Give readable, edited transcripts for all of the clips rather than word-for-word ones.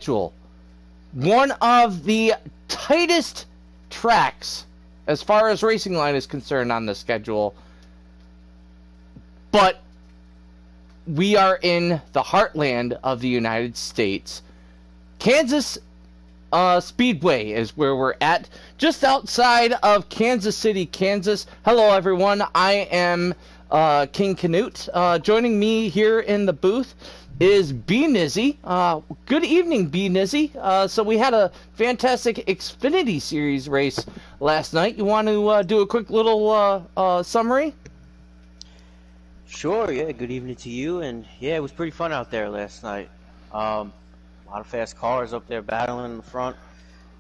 schedule. One of the tightest tracks as far as racing line is concerned on the schedule. But we are in the heartland of the United States. Kansas Speedway is where we're at, just outside of Kansas City, Kansas. Hello, everyone. I am King Canute. Joining me here in the booth is B Nizzy. Good evening, B Nizzy. So we had a fantastic Xfinity Series race last night. You want to do a quick little summary? Sure, yeah, good evening to you, and yeah, it was pretty fun out there last night. A lot of fast cars up there battling in the front.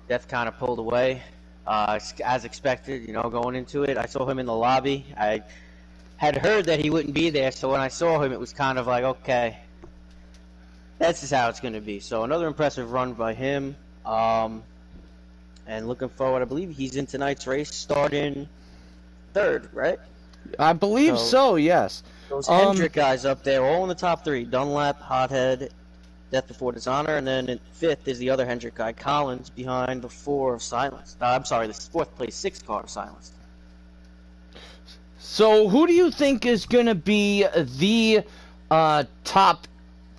Death kind of pulled away, as expected, you know, going into it. I saw him in the lobby. I had heard that he wouldn't be there, so when I saw him, it was kind of like, okay, that's just how it's going to be. So another impressive run by him, and looking forward. I believe he's in tonight's race, starting third, right? I believe so, yes. Those Hendrick guys up there, all in the top three. Dunlap, Hothead, Death Before Dishonor, and then in fifth is the other Hendrick guy, Collins, behind the four of Silence. I'm sorry, the fourth place, sixth car of Silence. So who do you think is going to be the top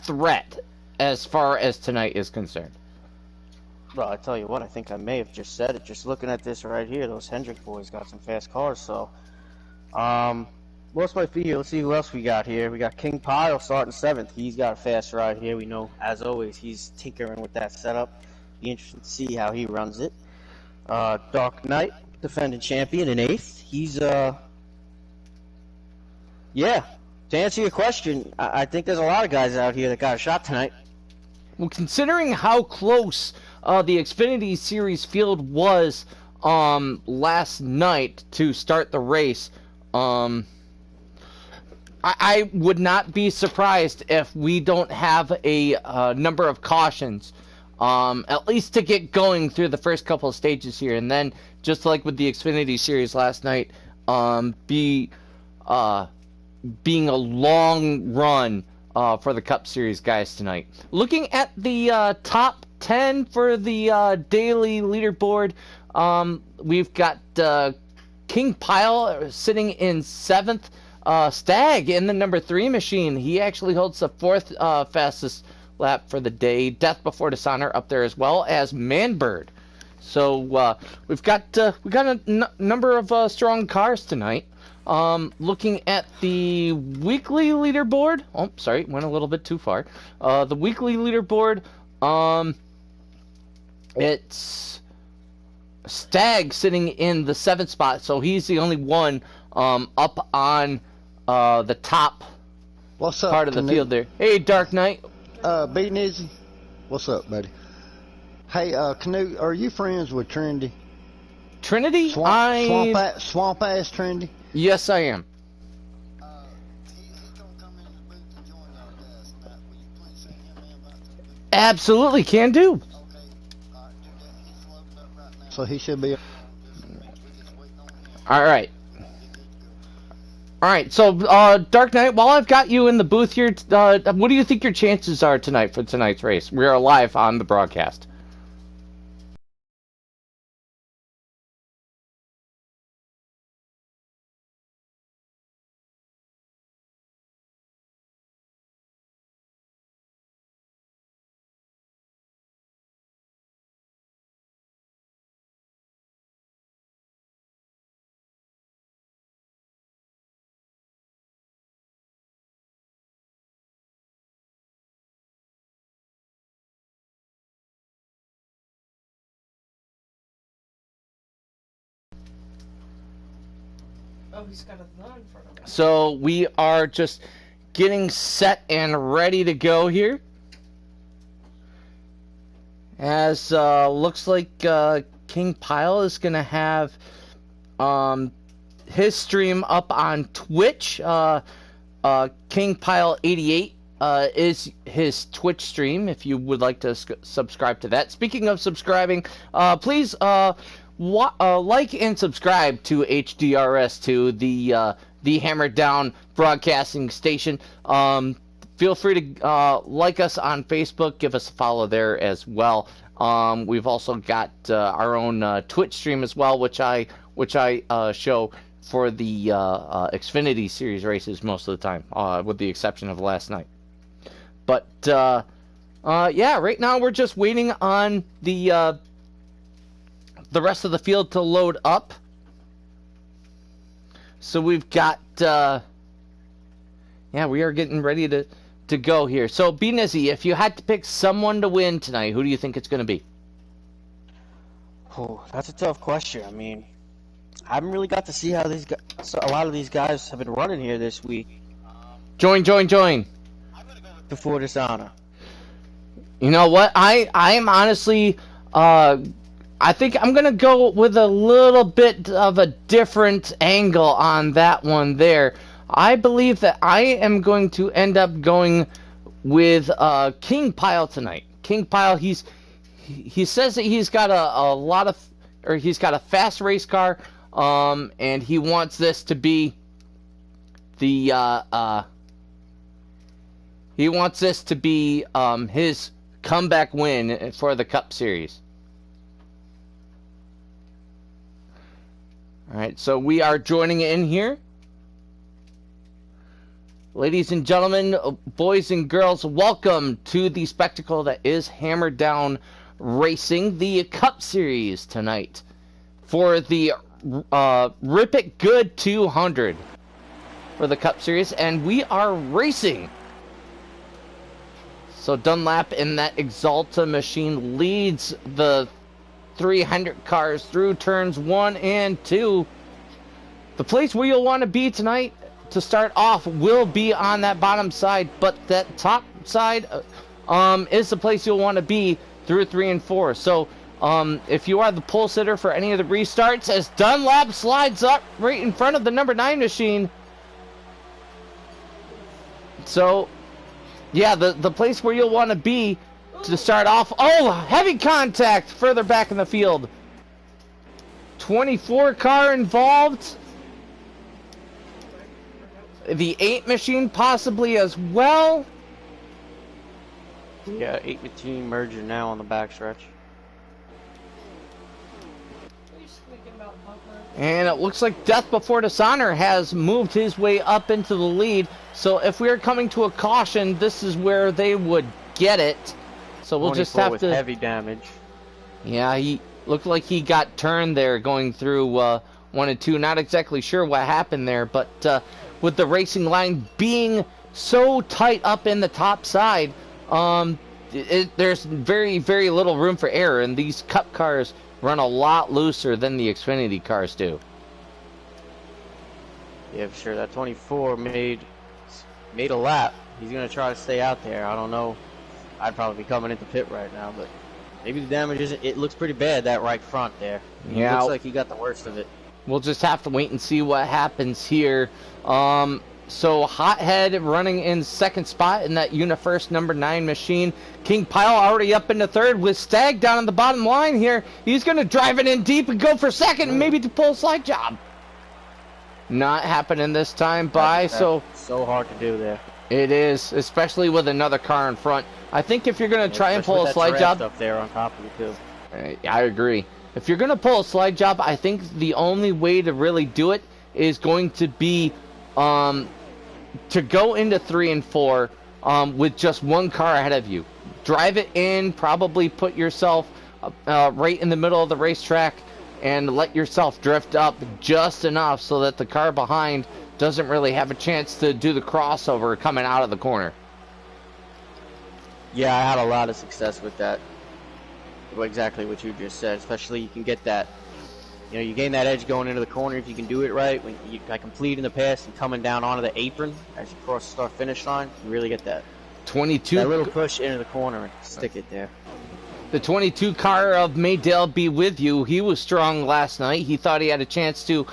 threat as far as tonight is concerned? Well, I tell you what, I think I may have just said it. Just looking at this right here, those Hendrick boys got some fast cars, so... What's my feel? Let's see who else we got here. We got King Pyle starting seventh. He's got a fast ride here. We know, as always, he's tinkering with that setup. Be interesting to see how he runs it. Dark Knight, defending champion in eighth. He's yeah. To answer your question, I think there's a lot of guys out here that got a shot tonight. Well, considering how close the Xfinity Series field was last night to start the race, I would not be surprised if we don't have a number of cautions, at least to get going through the first couple of stages here, and then just like with the Xfinity Series last night, being a long run for the Cup Series guys tonight. Looking at the top 10 for the daily leaderboard, we've got King Pyle sitting in seventh. Stag in the number 3 machine. He actually holds the fourth fastest lap for the day. Death Before Dishonor up there as well as Manbird. So we've got a number of strong cars tonight. Looking at the weekly leaderboard. Oh, sorry, went a little bit too far. The weekly leaderboard. It's Stag sitting in the 7th spot, so he's the only one up on the top part of the field there. Hey, Dark Knight. B Nizzy. What's up, buddy? Hey, Canute, are you friends with Trinity? Trinity? Swamp ass Trinity? Yes, I am. He's gonna come in the booth and join our guys tonight. Will you please send him an invite to the booth? Absolutely, can do. Okay. All right, do that. He's loaded up right now. So he should be. We're just waiting on him. All right. All right, so Dark Knight, while I've got you in the booth here, what do you think your chances are tonight for tonight's race? We are live on the broadcast. Oh, he's got a gun in front of him. So we are just getting set and ready to go here. As looks like King Pyle is going to have his stream up on Twitch. King Pyle 88 is his Twitch stream if you would like to subscribe to that. Speaking of subscribing, please like and subscribe to HDRS, to the Hammer Down broadcasting station. feel free to like us on Facebook, give us a follow there as well. We've also got our own Twitch stream as well, which I show for the Xfinity Series races most of the time, with the exception of last night. But yeah, right now we're just waiting on the rest of the field to load up. So we've got, yeah, we are getting ready to go here. So, B Nizzy, if you had to pick someone to win tonight, who do you think it's going to be? Oh, that's a tough question. I mean, I haven't really got to see how these guys, a lot of these guys have been running here this week. Join. Before dishonor. You know what? I am honestly, I think I'm going to go with a little bit of a different angle on that one there. I believe that I am going to end up going with King Pile tonight. King Pile, he says that he's got he's got a fast race car, and he wants this to be the his comeback win for the Cup Series. All right, so we are joining in here. Ladies and gentlemen, boys and girls, welcome to the spectacle that is Hammered Down Racing, the Cup Series tonight for the Rip It Good 200 for the Cup Series, and we are racing. So Dunlap in that Exalta machine leads the 300 cars through turns 1 and 2. The place where you'll want to be tonight to start off will be on that bottom side, but that top side is the place you'll want to be through 3 and 4. So if you are the pole sitter for any of the restarts, as Dunlap slides up right in front of the number 9 machine. So yeah, the place where you'll want to be to start off. Oh, heavy contact further back in the field. 24 car involved. The 8 machine possibly as well. Yeah, 8 machine merger now on the backstretch. And it looks like Death Before Dishonor has moved his way up into the lead. So if we're coming to a caution, this is where they would get it. So we'll just have with to. Heavy damage. Yeah, he looked like he got turned there going through 1 and 2. Not exactly sure what happened there, but with the racing line being so tight up in the top side, there's very, very little room for error, and these Cup cars run a lot looser than the Xfinity cars do. Yeah, for sure. That 24 made a lap. He's gonna try to stay out there. I don't know. I'd probably be coming into pit right now, but maybe the damage isn't. It looks pretty bad, that right front there. Yeah, it looks like he got the worst of it. We'll just have to wait and see what happens here. So Hothead running in second spot in that UniFirst number 9 machine. King Pile already up into third with Stag down on the bottom line here. He's going to drive it in deep and go for second and maybe to pull a slide job. Not happening this time by. So hard to do there. It is, especially with another car in front. I think if you're going to try and pull a slide job up there on top of you too. I agree. If you're going to pull a slide job, I think the only way to really do it is going to be to go into 3 and 4 with just one car ahead of you. Drive it in, probably put yourself right in the middle of the racetrack and let yourself drift up just enough so that the car behind doesn't really have a chance to do the crossover coming out of the corner. Yeah, I had a lot of success with that. Exactly what you just said. Especially you can get that, you gain that edge going into the corner if you can do it right. When you complete in the pass and coming down onto the apron as you cross the start-finish line, you really get that. 22. That little push into the corner and stick it there. The 22 car of Maydale Be With You, he was strong last night. He thought he had a chance to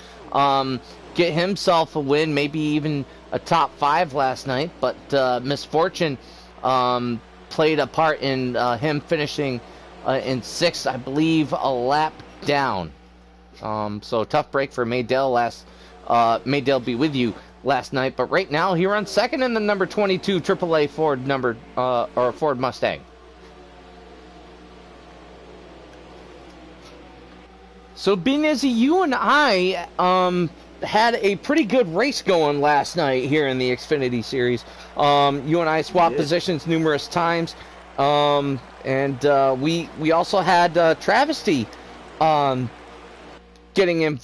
get himself a win, maybe even a top 5 last night, but misfortune played a part in him finishing in 6th, I believe, a lap down. So tough break for Maydale Be With You last night, but right now he runs second in the number 22 AAA Ford or Ford Mustang. So, Benizzi, you and I had a pretty good race going last night here in the Xfinity Series. You and I swapped positions numerous times, and we also had Travesty getting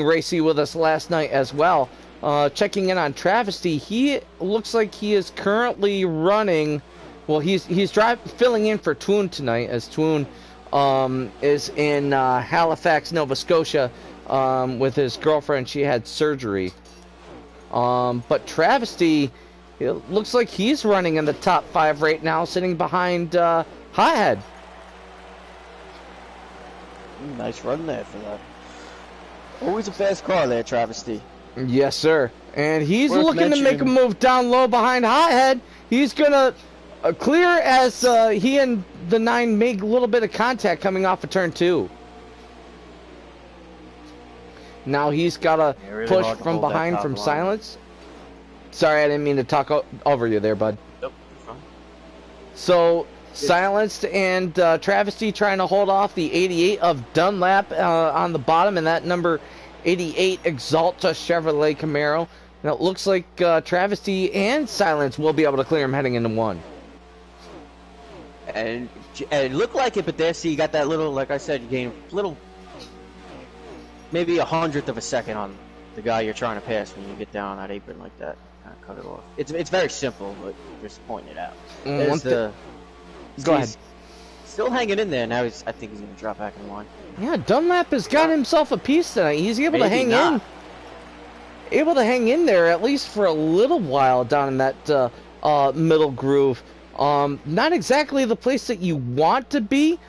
racy with us last night as well. Checking in on Travesty, he looks like he is currently running. Well, he's filling in for Twoon tonight, as Twoon is in Halifax, Nova Scotia, with his girlfriend. She had surgery. But Travesty, it looks like he's running in the top 5 right now, sitting behind Hothead. Nice run there for that. Always a fast car there, Travesty. Yes, sir. And he's looking to make a move down low behind Hothead. He's going to clear as he and the 9 make a little bit of contact coming off of turn 2. Now he's got to push from behind from silence. Sorry, I didn't mean to talk over you there, bud. Nope. So, silenced and Travesty trying to hold off the 88 of Dunlap on the bottom, and that number 88 Exalta Chevrolet Camaro. And it looks like Travesty and Silence will be able to clear him heading into 1. And it looked like it, but there, see, you got that little, like I said, you gain a little, maybe 100th of a second on the guy you're trying to pass when you get down on that apron like that. Kind of cut it off. It's very simple, but just pointing it out. Go ahead. Still hanging in there. Now I think he's going to drop back in line. Yeah, Dunlap has got himself a piece tonight. He's able to hang in. Able to hang in there at least for a little while down in that middle groove. Not exactly the place that you want to be,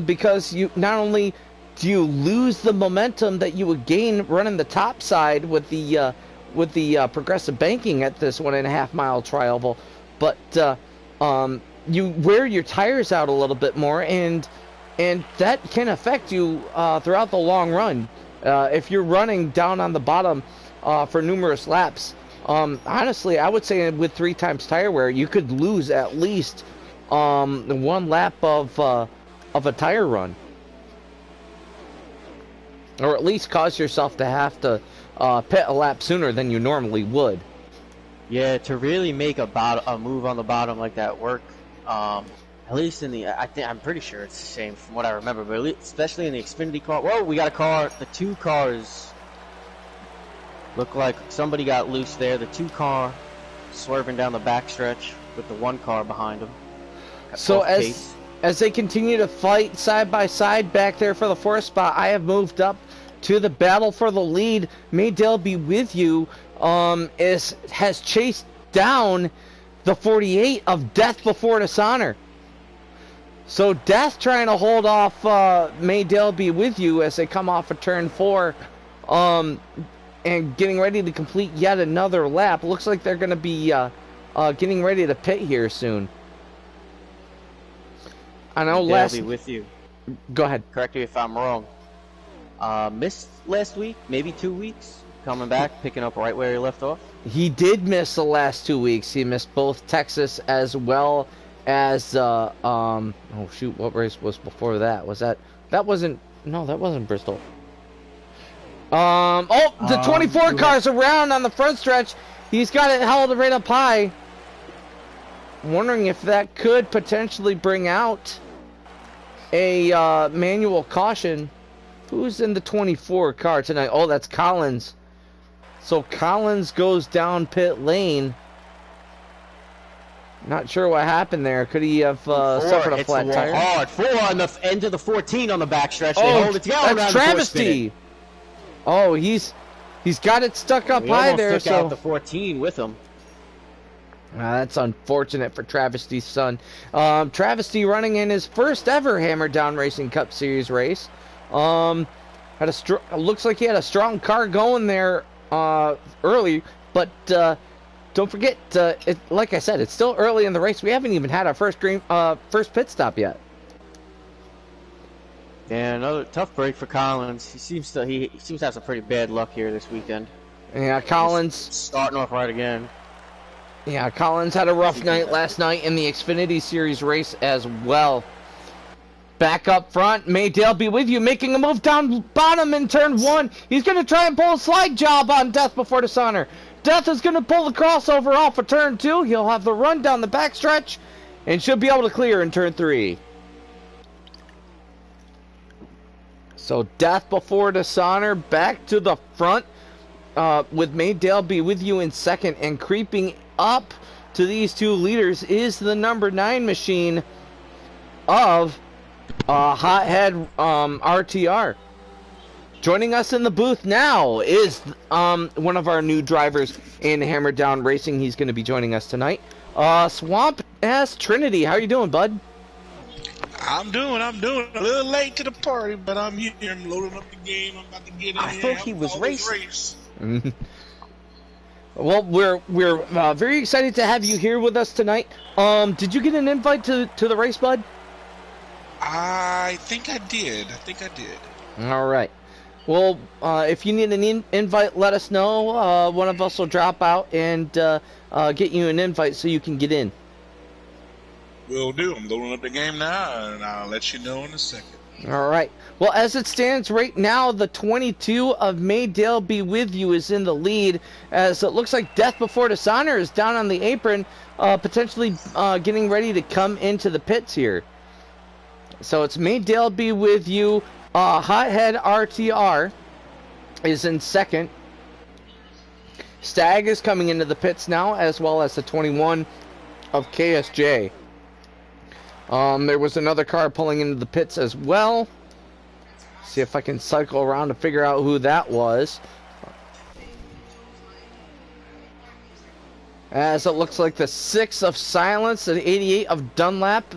because you not only do you lose the momentum that you would gain running the top side with the progressive banking at this 1.5 mile tri-oval, but you wear your tires out a little bit more, and that can affect you throughout the long run. If you're running down on the bottom for numerous laps, honestly, I would say with 3 times tire wear, you could lose at least 1 lap of a tire run, or at least cause yourself to have to pit a lap sooner than you normally would. Yeah, to really make a move on the bottom like that work, at least in the, I'm pretty sure it's the same from what I remember, but especially in the Xfinity car. Well, we got a car, the 2 cars look like somebody got loose there. The 2 car swerving down the backstretch with the 1 car behind them. So as they continue to fight side by side back there for the 4th spot, I have moved up to the battle for the lead. May Dale be with you. Has chased down the 48 of Death Before Dishonor. So Death trying to hold off May Dale be with you as they come off of turn 4, and getting ready to complete yet another lap. Looks like they're going to be getting ready to pit here soon. I know Dale be with you. Go ahead. Correct me if I'm wrong. Missed last week, maybe 2 weeks. Coming back, picking up right where he left off. He did miss the last 2 weeks. He missed both Texas as well as oh shoot, what race was before that? That wasn't Bristol. The 24 car's around on the front stretch. He's got it held right up high. I'm wondering if that could potentially bring out a manual caution. Who's in the 24 car tonight? Oh, that's Collins. So Collins goes down pit lane. Not sure what happened there. Could he have suffered a flat tire? Hard. 4 on the end of the 14 on the backstretch. They hold it together. That's Travesty. Oh, he's got it stuck up high there. Took out the 14 with him. That's unfortunate for Travesty's son. Travesty running in his first ever Hammer Down Racing Cup Series race. Looks like he had a strong car going there early, but don't forget, like I said, it's still early in the race. We haven't even had our first pit stop yet. Yeah, another tough break for Collins. He seems to have some pretty bad luck here this weekend. Yeah, Collins. Starting off right again. Yeah, Collins had a rough night last night in the Xfinity Series race as well. Back up front, Maydale be with you, making a move down bottom in turn 1. He's going to try and pull a slide job on Death before Dishonor. Death is going to pull the crossover off for turn 2. He'll have the run down the backstretch and should be able to clear in turn 3. So Death before Dishonor back to the front with Maydale be with you in second, and creeping up to these two leaders is the number 9 machine of Hothead RTR. Joining us in the booth now is one of our new drivers in Hammer Down Racing. He's going to be joining us tonight. Swamp Ass Trinity, how you doing, bud? I'm doing a little late to the party, but I'm here. I'm loading up the game. I'm about to get in. I thought he was racing. Well, we're very excited to have you here with us tonight. Did you get an invite to the race, bud? I think I did. All right. Well, if you need an invite, let us know. One of us will drop out and get you an invite so you can get in. Will do. I'm loading up the game now, and I'll let you know in a second. All right. Well, as it stands right now, the 22 of Maydale Be With You is in the lead, as it looks like Death Before Dishonor is down on the apron, potentially getting ready to come into the pits here. So it's Maydale Be With You. Hothead RTR is in second. Stag is coming into the pits now, as well as the 21 of KSJ. There was another car pulling into the pits as well. See if I can cycle around to figure out who that was. As it looks like the 6 of Silence and 88 of Dunlap.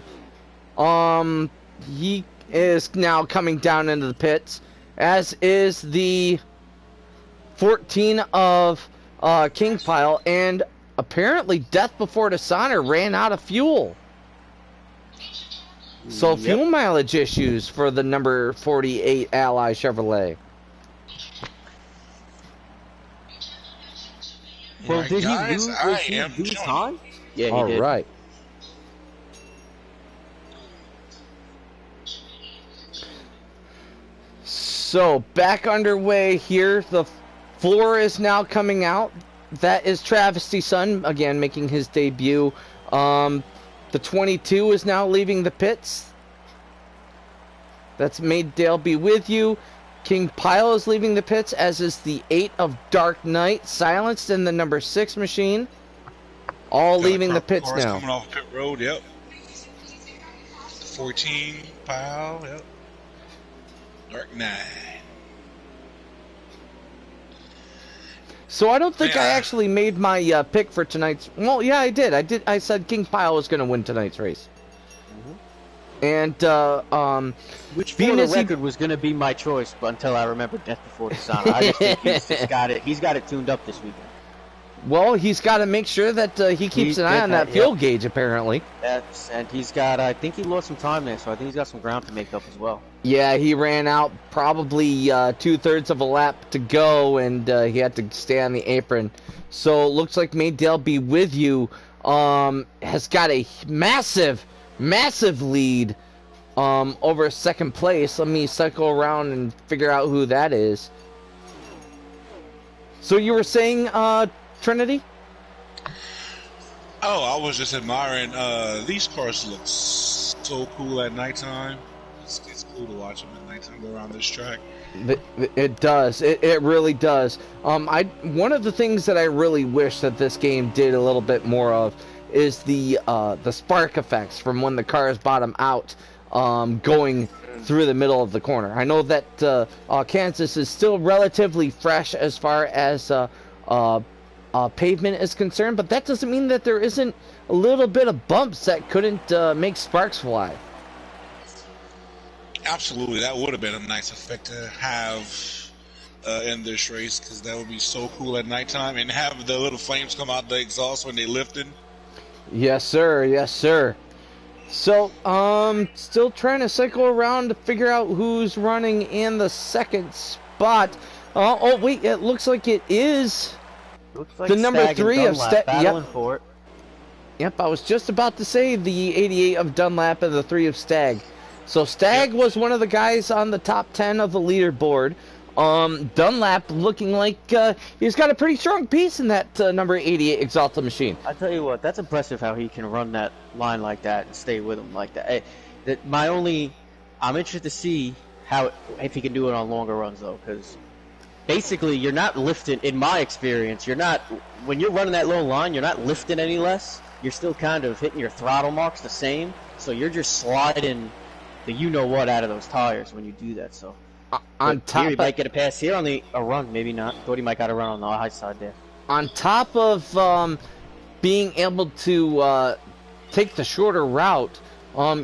He is now coming down into the pits, as is the 14 of King Pile, and apparently Death Before Dishonor ran out of fuel. So fuel mileage issues for the number 48 Ally Chevrolet. Well, Right, did guys, he lose time? Yeah, he All did. right. So back underway here. The 4 is now coming out. That is Travesty Sun again making his debut. The 22 is now leaving the pits. That's Maydale Be With You. King Pile is leaving the pits, as is the 8 of Dark Knight, Silenced in the number 6 machine. All leaving the pits cars now. Coming off pit road, yep. 14 Pile, yep. Dark Knight. So I don't think I Yeah. actually made my pick for tonight's. Well, yeah, I did. I said King Pile was going to win tonight's race. And Which for being the as he- record was going to be my choice, but until I remembered Death Before Dishonor, I just think he's got it tuned up this weekend. well, he's got to make sure that he keeps an eye on that fuel gauge. Apparently, And he's got, I think he lost some time there, so I think he's got some ground to make up as well. yeah, he ran out probably 2/3 of a lap to go, and he had to stay on the apron. So it looks like Maydale Be With You has got a massive lead over second place. Let me cycle around and figure out who that is. So you were saying, Trinity? Oh, I was just admiring. These cars look so cool at nighttime. It's cool to watch them at nighttime go around this track. It does. It really does. One of the things that I really wish that this game did a little bit more of is the spark effects from when the cars bottom out, going through the middle of the corner. I know that Kansas is still relatively fresh as far as pavement is concerned, but that doesn't mean that there isn't a little bit of bumps that couldn't make sparks fly. Absolutely, that would have been a nice effect to have in this race, because that would be so cool at nighttime, and have the little flames come out the exhaust when they lifted. Yes, sir. Yes, sir. So, still trying to cycle around to figure out who's running in the second spot. Oh, wait, it looks like it is. Looks like The number Stag and 3 of Dunlap Stag. battling Yep. for it. Yep, I was just about to say the 88 of Dunlap and the 3 of Stag. So Stag was one of the guys on the top 10 of the leaderboard. Dunlap looking like he's got a pretty strong piece in that number 88 Exalta machine. I tell you what, that's impressive how he can run that line like that and stay with him like that. I'm interested to see if he can do it on longer runs though, because basically you're not lifting. In my experience, when you're running that low line, you're not lifting any less. You're still kind of hitting your throttle marks the same, so you're just sliding the you-know-what out of those tires when you do that. So on top, here he might get a pass here on a run, maybe not. Thought he might got a run on the high side there. On top of being able to take the shorter route,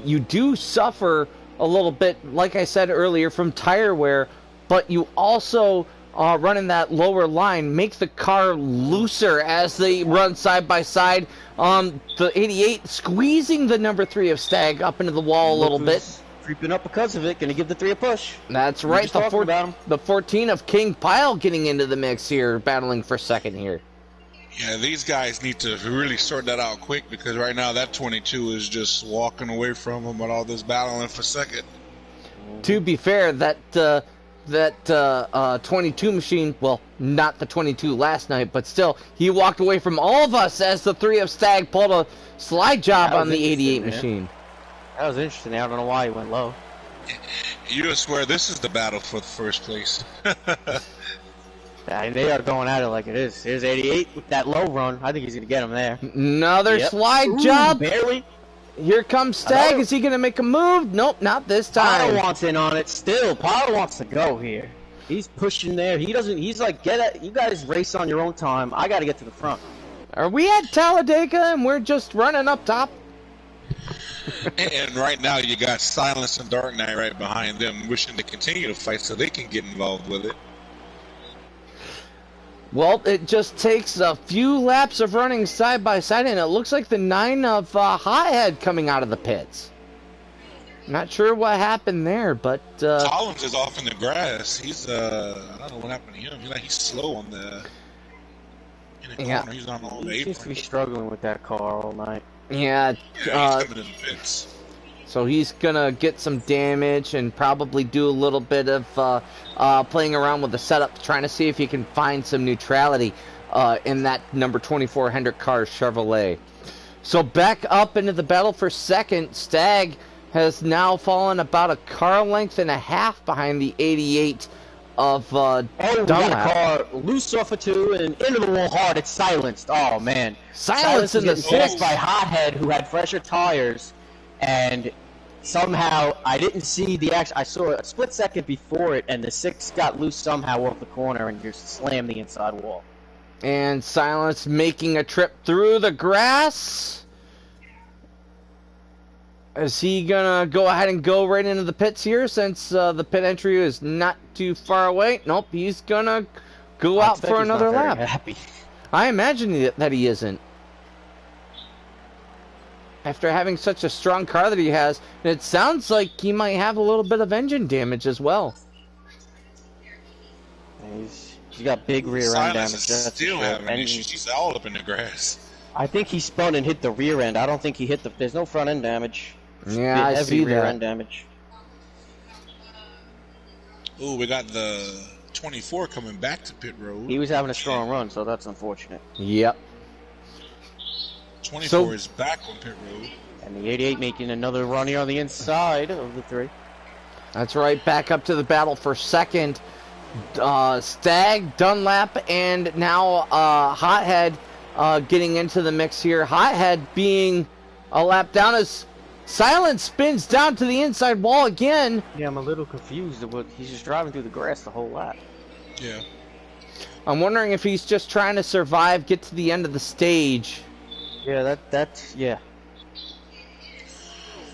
you do suffer a little bit, like I said earlier, from tire wear, but you also running that lower line make the car looser as they run side by side. The 88 squeezing the number 3 of Stag up into the wall a little bit. Creeping up because of it, gonna give the 3 a push. That's right. The 14 of King Pile getting into the mix here, battling for second here. Yeah, these guys need to really sort that out quick, because right now that 22 is just walking away from them with all this battling for second. To be fair, that 22 machine, well, not the 22 last night, but still, he walked away from all of us as the 3 of Stag pulled a slide job on the 88 machine. That was interesting. I don't know why he went low. You would swear this is the battle for the first place. Yeah, they are going at it like it is. Here's 88 with that low run. I think he's going to get him there. Another slide job. Barely. Here comes Stag. Is he going to make a move? Nope, not this time. Powder wants in on it still. Powder wants to go here. He's pushing there. He's like, you guys race on your own time. I got to get to the front. Are we at Talladega and we're just running up top? And right now you got Silence and Dark Knight right behind them, wishing to continue to fight so they can get involved with it. Well, it just takes a few laps of running side by side, and it looks like the 9 of Hothead coming out of the pits. Not sure what happened there, but Collins is off in the grass. He's I don't know what happened to him. He's slow on the corner. He's on the apron. He seems to be struggling with that car all night. Yeah, he's coming in the pits. So he's gonna get some damage and probably do a little bit of playing around with the setup, trying to see if he can find some neutrality in that number 24 Hendrick car Chevrolet. So back up into the battle for second. Stag has now fallen about a car length and a half behind the 88 of Dunlap. We got a car loose off of 2 and into the wall hard. It's silenced. Oh man, Silence in the passed 6 by Hothead, who had fresher tires, and somehow I didn't see the action. I saw a split second before it, and the 6 got loose somehow off the corner and just slammed the inside wall. And Silence making a trip through the grass. Is he gonna go ahead and go right into the pits here, since the pit entry is not too far away? Nope, he's gonna go out for another lap. Happy. I imagine that he isn't. After having such a strong car that he has, and it sounds like he might have a little bit of engine damage as well. He's got big rear end damage. Silence is still having issues. He's all up in the grass. I think he spun and hit the rear end. I don't think he hit the. There's no front end damage. Yeah, I see rear that. end damage. Ooh, we got the 24 coming back to pit road. He was having a strong run, so that's unfortunate. Yep. 24 is back on pit road. And the 88 making another run here on the inside of the 3. That's right, back up to the battle for second. Stag, Dunlap, and now Hothead getting into the mix here. Hothead being a lap down as Silence spins down to the inside wall again. Yeah, I'm a little confused. He's just driving through the grass the whole lap. Yeah. I'm wondering if he's just trying to survive, get to the end of the stage. Yeah, that's yeah.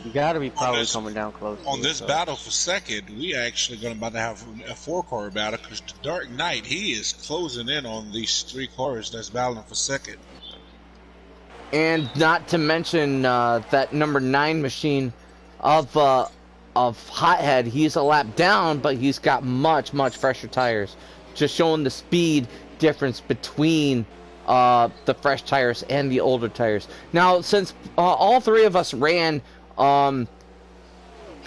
You gotta be probably coming down close. On this battle for second, we actually going to about to have a 4-car battle, because the Dark Knight, he is closing in on these 3 cars that's battling for second. And not to mention that number 9 machine of Hothead. He's a lap down, but he's got much fresher tires. just showing the speed difference between the fresh tires and the older tires. Now, since all three of us ran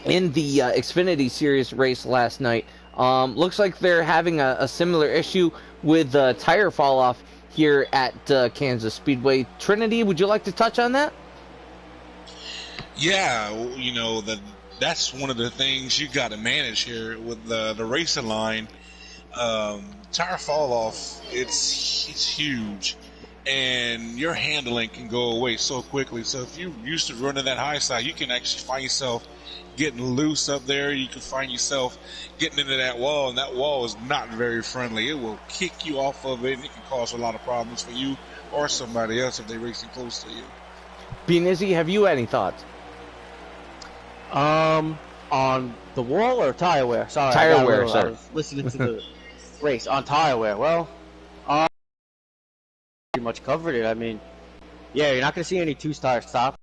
in the Xfinity Series race last night, looks like they're having a similar issue with tire fall off here at Kansas Speedway. Trinity, would you like to touch on that? Yeah, you know, that's one of the things you got to manage here with the racing line. Tire fall off, it's huge, and your handling can go away so quickly. So if you're used to running that high side, you can actually find yourself getting loose up there. You can find yourself getting into that wall, and that wall is not very friendly. It will kick you off of it, and it can cause a lot of problems for you or somebody else if they're racing close to you. Benizzi, have you any thoughts? On the wall or tire wear? Sorry, tire wear, sir. I was listening to the race on tire wear. Well, pretty much covered it. I mean, yeah, you're not going to see any two-star stop.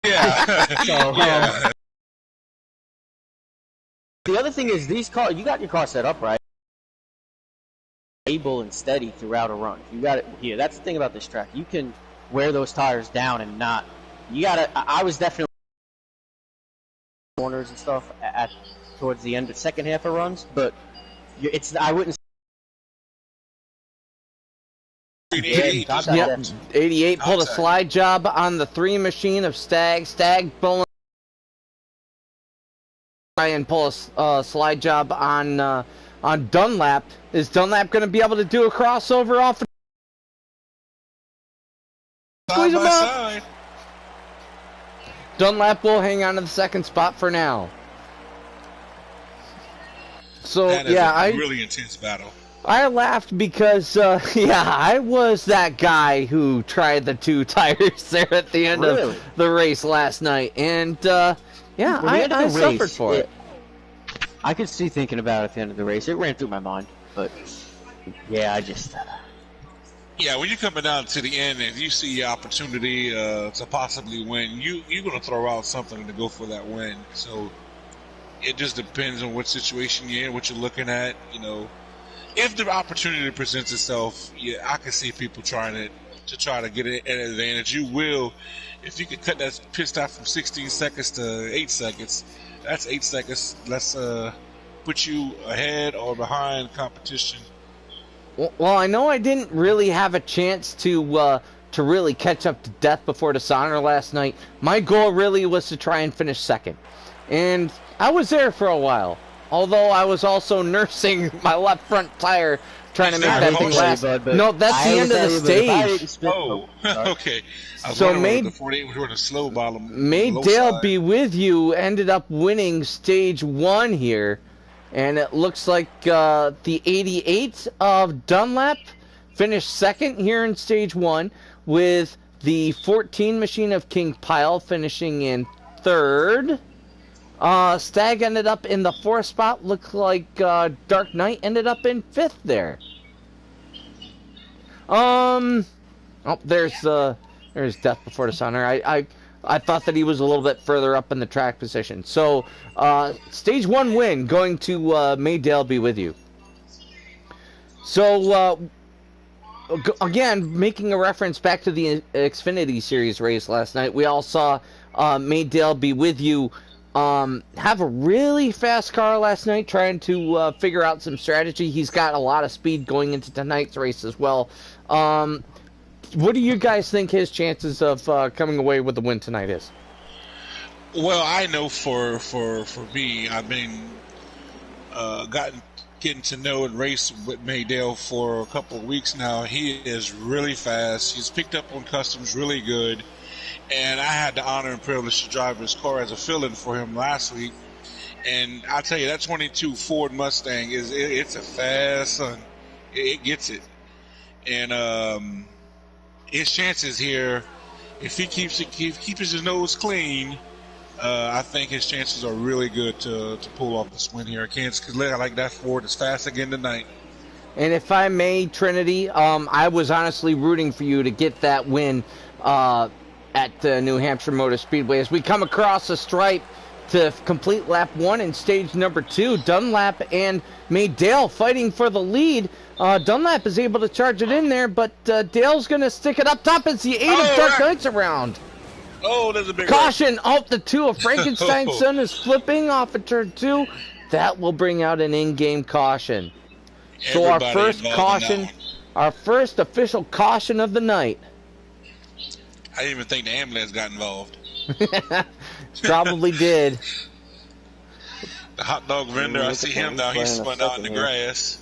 Yeah. So, Yeah. the other thing is these cars. You got your car set up right, stable and steady throughout a run. You got it here. That's the thing about this track. You can wear those tires down and not. You gotta. I was definitely corners and stuff towards the end of second half of runs, but it's. I wouldn't. 88. Yep. 88 pulled a slide job on the 3 machine of Stagg. Stagg pulling and pull a slide job on Dunlap. Is Dunlap going to be able to do a crossover off? Squeeze him up. Side. Dunlap will hang on to the second spot for now. So That is yeah, a really intense battle. I laughed because, I was that guy who tried the 2 tires there at the end Really? of the race last night. And, I suffered for it. I could see thinking about it at the end of the race. It ran through my mind. But, yeah, I just... Yeah, when you're coming down to the end and you see your opportunity to possibly win, you're going to throw out something to go for that win. So it just depends on what situation you're in, what you're looking at, you know. If the opportunity presents itself, yeah, I can see people trying to try to get an advantage. You will, if you can cut that pit stop from 16 seconds to 8 seconds. That's 8 seconds. Let's put you ahead or behind competition. Well, I know I didn't really have a chance to really catch up to Death Before Dishonor last night. My goal really was to try and finish second, and I was there for a while. Although I was also nursing my left front tire, trying to make that thing last. No, that's the end of the stage. Oh, okay. I was So wondering whether the 48 was running slow bottom. May Dale Be With You ended up winning stage 1 here, and it looks like the 88 of Dunlap finished second here in stage 1, with the 14 machine of King Pyle finishing in third. Stagg ended up in the 4th spot. Looked like Dark Knight ended up in 5th there. Oh, there's Death Before Dishonor. I thought that he was a little bit further up in the track position. So, stage 1 win going to May Dale Be With You. So, again, making a reference back to the Xfinity Series race last night, we all saw May Dale Be With You have a really fast car last night, trying to figure out some strategy. He's got a lot of speed going into tonight's race as well. What do you guys think his chances of coming away with the win tonight is? Well, I know for me, I've been getting to know and race with Maydale for a couple of weeks now. He is really fast. He's picked up on customs really good. And I had the honor and privilege to drive his car as a fill-in for him last week. And I tell you, that 22 Ford Mustang it's a fast son. It gets it. And his chances here, if he keeps his nose clean, I think his chances are really good to pull off this win here. I can't like that Ford is fast again tonight. And if I may, Trinity, I was honestly rooting for you to get that win at New Hampshire Motor Speedway. As we come across the stripe, to complete lap 1 in stage number 2. Dunlap and Maydale fighting for the lead. Dunlap is able to charge it in there, but Dale's going to stick it up top as the 8 of Dark Knights around. Oh, there's a big caution off the 2 of Frankenstein's son is flipping off of turn 2. That will bring out an in-game caution. So our first caution, our first official caution of the night. I didn't even think the ambulance got involved. Probably did. The hot dog vendor, I see him now. He's spun out in the grass.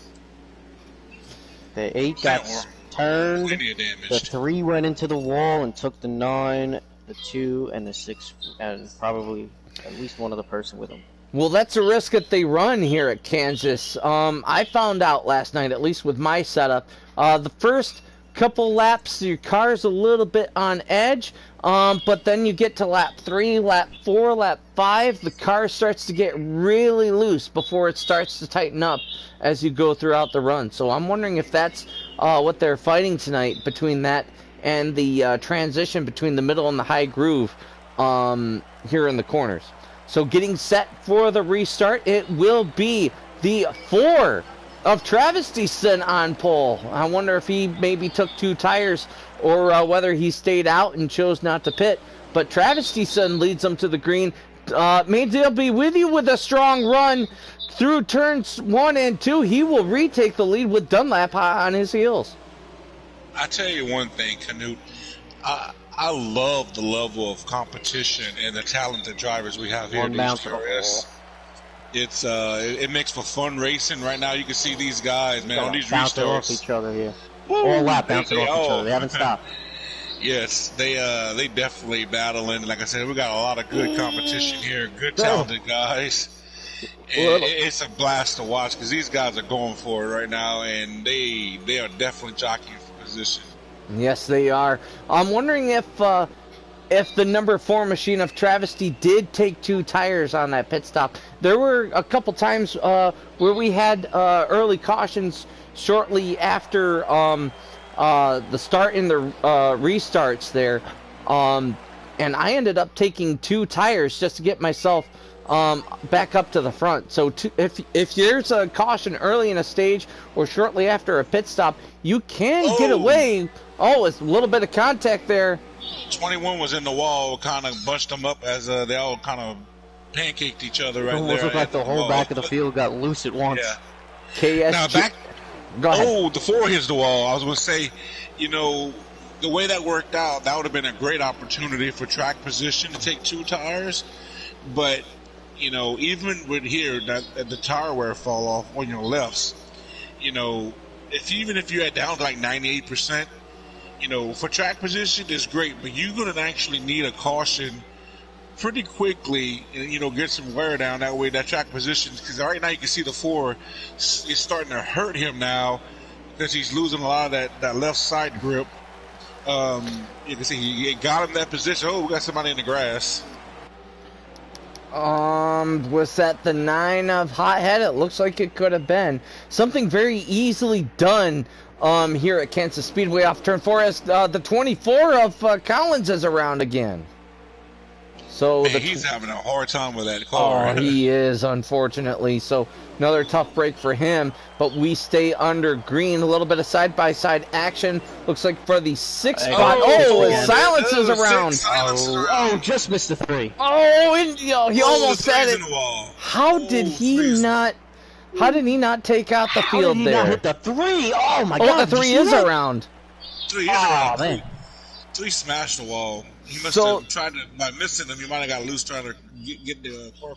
The 8 got turned. The 3 went into the wall and took the 9, the 2, and the 6, and probably at least one other person with them. Well, that's a risk that they run here at Kansas. I found out last night, at least with my setup, the first couple laps, your car's a little bit on edge, but then you get to lap 3, lap 4, lap 5, the car starts to get really loose before it starts to tighten up as you go throughout the run. So I'm wondering if that's what they're fighting tonight, between that and the transition between the middle and the high groove here in the corners. So getting set for the restart, it will be the 4 of Travesty on pole. I wonder if he maybe took 2 tires or whether he stayed out and chose not to pit. But Travesty leads them to the green. Maydale be with you with a strong run through turns 1 and 2. He will retake the lead with Dunlap on his heels. I tell you one thing, Canute. I love the level of competition and the talented drivers we have here at HDRS. It makes for fun racing. Right now, you can see these guys, man, on these bouncing restarts. Off each other here. All lap bouncing off each other. They haven't stopped. Yes, they definitely battling. Like I said, we got a lot of good competition here. Good talented guys. And it's a blast to watch because these guys are going for it right now, and they are definitely jockeying for position. Yes, they are. I'm wondering if the number 4 machine of Travesty did take 2 tires on that pit stop. There were a couple times where we had early cautions shortly after the start in the restarts there, and I ended up taking 2 tires just to get myself back up to the front. So if there's a caution early in a stage or shortly after a pit stop, you can get away. Oh, it's a little bit of contact there. 21 was in the wall, kind of bunched them up as they all kind of pancaked each other right there. Almost looked like the whole back of the field got loose at once. Yeah. KSG. Now back. Go ahead. Oh, the 4 hits the wall. I was going to say, the way that worked out, that would have been a great opportunity for track position to take 2 tires. But, even with here, the tire wear fall off on your lefts, even if you had down to like 98%, for track position, it's great, but you're going to actually need a caution pretty quickly and, get some wear down that way, that track position, because right now you can see the 4 is starting to hurt him now because he's losing a lot of that left side grip. You can see he got him that position. Oh, we got somebody in the grass. Was that the 9 of Hothead? It looks like it could have been. Something very easily done here at Kansas Speedway off turn 4 as the 24 of Collins is around again. So Man, he's having a hard time with that car. Oh, he is, unfortunately. So another tough break for him, but we stay under green. A little bit of side-by-side action. Looks like for the 6 spot. Silence is around. Oh, just missed the 3. Oh, and he almost said it. How did he not take out the field there? How did he not hit the 3? Oh my God! The 3 is around. 3 is around. Man. 3 smashed the wall. He must have tried to, by missing him, he might have got loose trying to get the car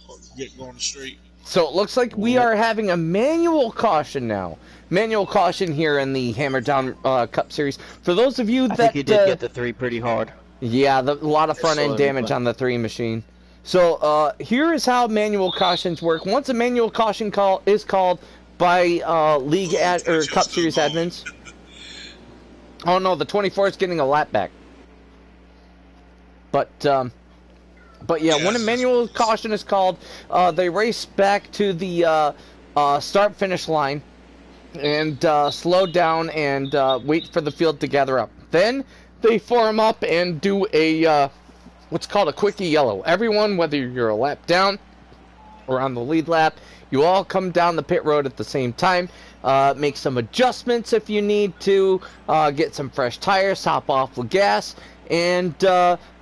going straight. So it looks like we are having a manual caution now. Manual caution here in the Hammer Down Cup Series. For those of you that... I think he did get the 3 pretty hard. Yeah, a lot of front-end damage on the 3 machine. So here is how manual cautions work. Once a manual caution call is called by Cup Series admins... Oh no, the 24 is getting a lap back. But yeah, when a manual caution is called, they race back to the start-finish line and slow down and wait for the field to gather up. Then they form up and do a what's called a quickie yellow. Everyone, whether you're a lap down or on the lead lap, you all come down the pit road at the same time. Make some adjustments if you need to. Get some fresh tires, hop off with gas, and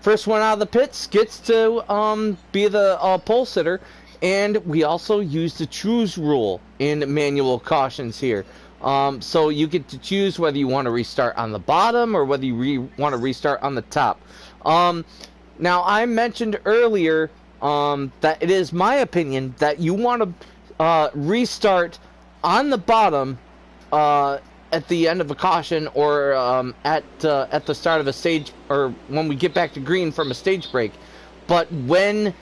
first one out of the pits gets to be the pole sitter. And we also use the choose rule in manual cautions here. So you get to choose whether you want to restart on the bottom or whether you want to restart on the top. Now, I mentioned earlier that it is my opinion that you want to restart on the bottom at the end of a caution, or at the start of a stage, or when we get back to green from a stage break. But when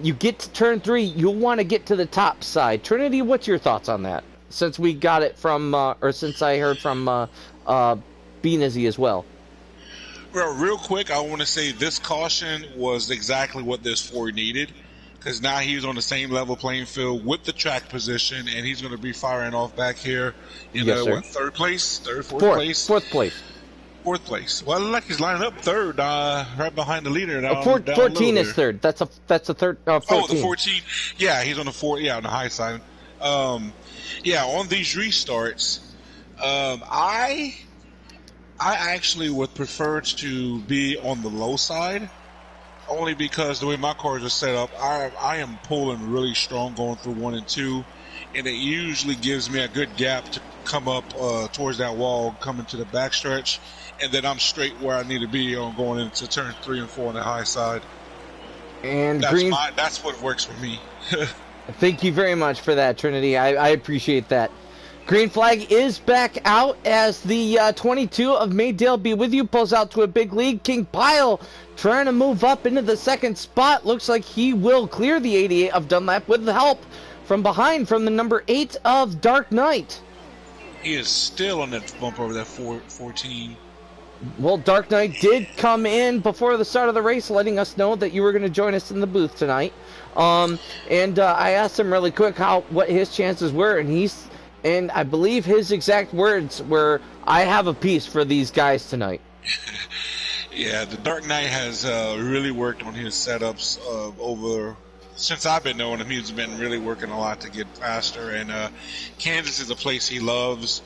you get to turn 3, you'll want to get to the top side. Trinity, what's your thoughts on that? Since we got it from, or since I heard from Benizzy as well. Well, real quick, I want to say this caution was exactly what this Ford needed, because now he's on the same level playing field with the track position, and he's going to be firing off back here in third place, fourth place. Well, like he's lining up third, right behind the leader. 14 is third. That's a third. 14. Oh, the 14. Yeah, he's on the 4. Yeah, on the high side. Yeah, on these restarts, I actually would prefer to be on the low side, only because the way my cars are set up, I am pulling really strong going through 1 and 2, and it usually gives me a good gap to come up towards that wall, coming to the backstretch, and then I'm straight where I need to be on going into turn 3 and 4 on the high side. And that's what works for me. Thank you very much for that, Trinity. I appreciate that. Green flag is back out as the 22 of Maydale Be With You pulls out to a big lead. King Pyle trying to move up into the second spot. Looks like he will clear the 88 of Dunlap with the help from behind from the number 8 of Dark Knight. He is still on that bump over that 14. Well, Dark Knight did come in before the start of the race, letting us know that you were going to join us in the booth tonight. And I asked him really quick what his chances were, and I believe his exact words were, "I have a piece for these guys tonight." Yeah, the Dark Knight has really worked on his setups since I've been knowing him. He's been really working a lot to get faster, and Kansas is a place he loves.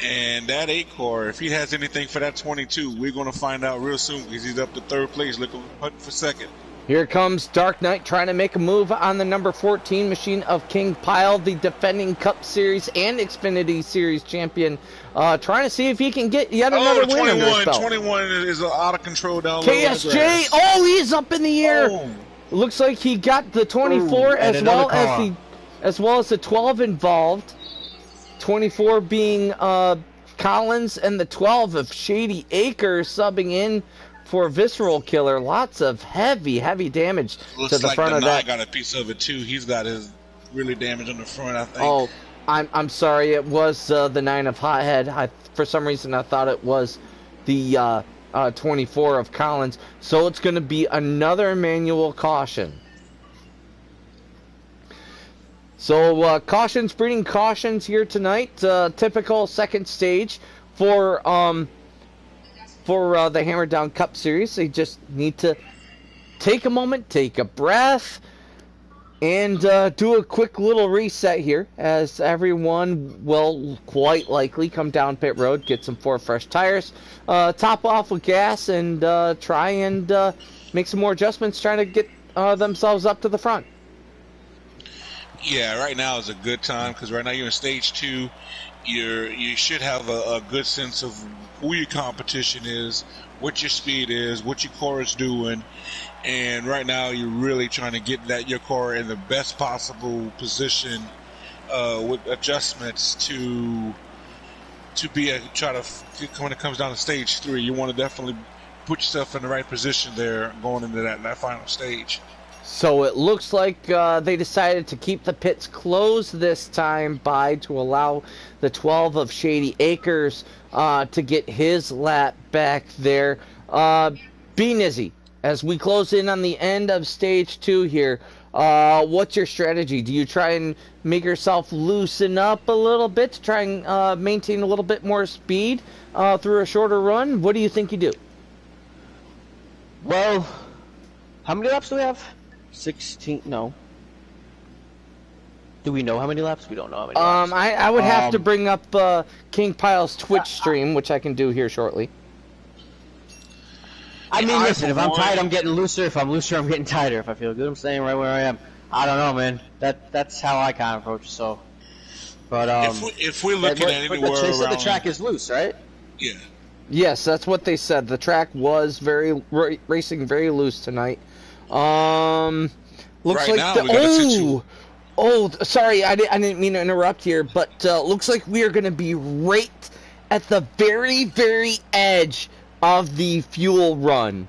And that 8 car, if he has anything for that 22, we're going to find out real soon, because he's up to 3rd place looking for 2nd. Here comes Dark Knight trying to make a move on the number 14 machine of King Pyle, the defending Cup Series and Xfinity Series champion, trying to see if he can get yet another win under his belt. 21 is out of control down low. KSJ, he's up in the air. Oh. Looks like he got the 24 as well as the 12 involved. 24 being Collins, and the 12 of Shady Acres subbing in for Visceral Killer. Lots of heavy damage to the front of that. Got a piece of it too. He's got his really damage on the front, I think. Oh, I'm sorry. It was the 9 of Hothead. For some reason I thought it was the 24 of Collins. So it's going to be another manual caution. So cautions breeding cautions here tonight. Typical second stage for the Hammer Down Cup Series. They just need to take a moment, take a breath, and do a quick little reset here, as everyone will quite likely come down pit road, get some 4 fresh tires, top off with gas, and try and make some more adjustments, trying to get themselves up to the front. Yeah, right now is a good time, because right now you're in stage 2. You should have a good sense of who your competition is, what your speed is, what your car is doing, and right now you're really trying to get your car in the best possible position with adjustments to when it comes down to stage 3. You want to definitely put yourself in the right position there going into that final stage. So it looks like they decided to keep the pits closed this time to allow the 12 of Shady Acres to get his lap back there. Benizzy, as we close in on the end of stage 2 here, what's your strategy? Do you try and make yourself loosen up a little bit to try and maintain a little bit more speed through a shorter run? What do you think you do? Well, How many laps do we have? 16. No. Do we know how many laps? We don't know how many laps. I would have to bring up King Pile's Twitch stream, which I can do here shortly. I mean, listen, if I'm one- tight, I'm getting looser. If I'm looser, I'm getting tighter. If I feel good, I'm staying right where I am. I don't know, man. That's how I kind of approach it. So, but if we're looking at anywhere they said around, the track is loose, right? yeah. Yes, that's what they said. The track was racing very loose tonight. Looks Right like now, we got a situ- sorry, I didn't mean to interrupt here, but looks like we are going to be right at the very, very edge of the fuel run.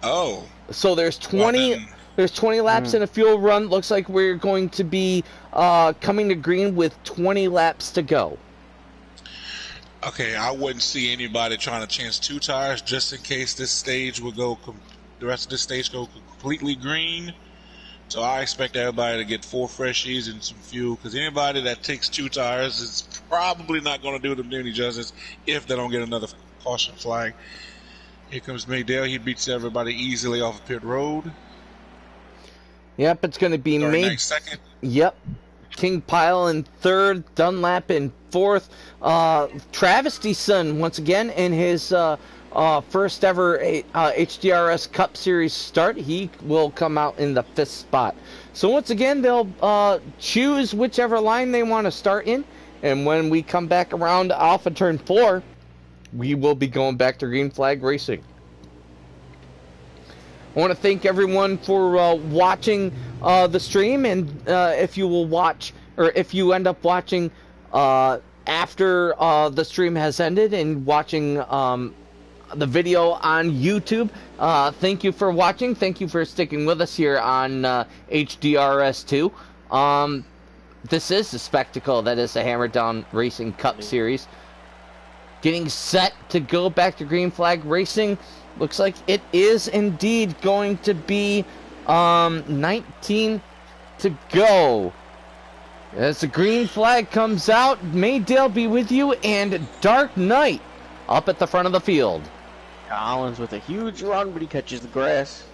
Oh. So there's 20. Well, then- There's 20 laps in a fuel run. Looks like we're going to be coming to green with 20 laps to go. Okay, I wouldn't see anybody trying to chance 2 tires just in case this stage would go. The rest of this stage go completely green. So I expect everybody to get 4 freshies and some fuel, because anybody that takes 2 tires is probably not going to do them any justice if they don't get another caution flag. Here comes Maydale. He beats everybody easily off of pit road. Yep, it's going to be Dark Knight second. Yep. King Pile in third, Dunlap in fourth. Travesty Son once again in his first ever HDRS Cup Series start. He will come out in the 5th spot. So once again, they'll choose whichever line they want to start in. And when we come back around Alpha Turn 4, we will be going back to green flag racing. I want to thank everyone for watching the stream, and if you will watch, or if you end up watching after the stream has ended and watching the video on YouTube, thank you for watching. Thank you for sticking with us here on HDRS2. This is the spectacle that is the Hammer Down Racing Cup Series. Getting set to go back to green flag racing. Looks like it is indeed going to be 19 to go. As the green flag comes out, Maydale be with you, and Dark Knight up at the front of the field. Collins with a huge run, but he catches the grass.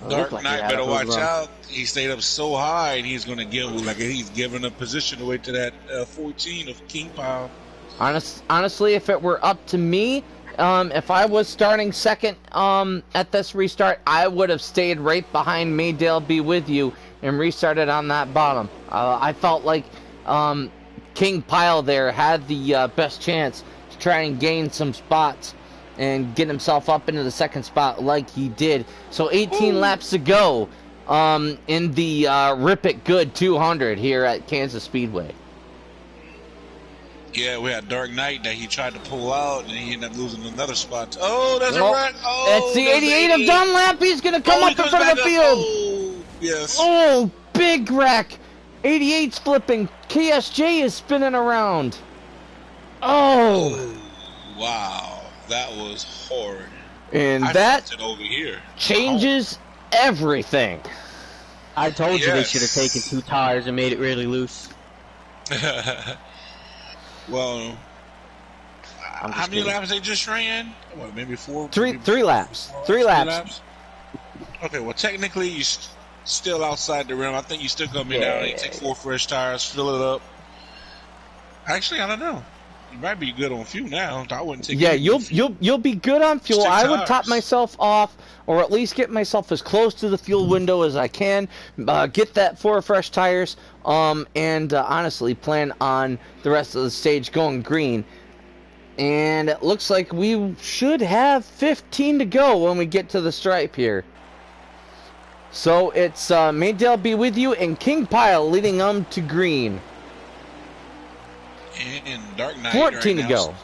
Dark like Knight he had better a watch good run. out. He stayed up so high, and he's going to give he's giving a position away to that 14 of King Pile. Honestly, if it were up to me, if I was starting second at this restart, I would have stayed right behind Maydale be with you and restarted on that bottom. I felt like King Pile there had the best chance to try and gain some spots and get himself up into the second spot like he did. So 18 laps to go in the Rip It Good 200 here at Kansas Speedway. Yeah, we had Dark Knight that he tried to pull out, and he ended up losing another spot. Oh, that's Well, a wreck. Oh, that's the 88 of Dunlap. He's going to come he up in comes front of the back up. field. Oh, yes. Oh, big wreck. 88's flipping. KSJ is spinning around. Oh. Wow, that was horrid. And I that felt it over here. changes everything. I told you they Yes. should have taken 2 tires and made it really loose. Well, I'm how just many kidding. laps they just ran? What, maybe 4? Three maybe laps. four, Three laps. Okay, well, technically, you're still outside the rim. I think you still come in down. You take 4 fresh tires, fill it up. Actually, I don't know. You might be good on fuel now. I wouldn't take. Yeah, any you'll be good on fuel. Stick I would top tires. myself off, or at least get myself as close to the fuel window as I can. Get that 4 fresh tires. And honestly, plan on the rest of the stage going green. And it looks like we should have 15 to go when we get to the stripe here. So it's Maydale be with you and King Pile leading them to green. And Dark Knight 14 right to now go.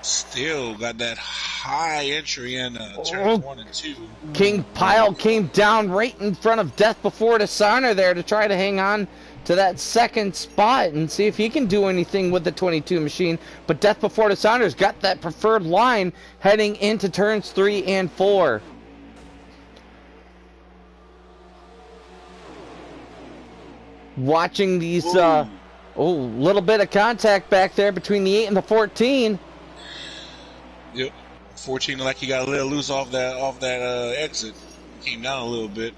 Still got that high entry in Oh. turns 1 and 2. King Pile came down right in front of Death Before Dishonor there to try to hang on to that second spot and see if he can do anything with the 22 machine. But Death Before Dishonor's got that preferred line heading into turns 3 and 4. Watching these, little bit of contact back there between the 8 and the 14. Yep. 14 like he got a little loose off that exit. Came down a little bit.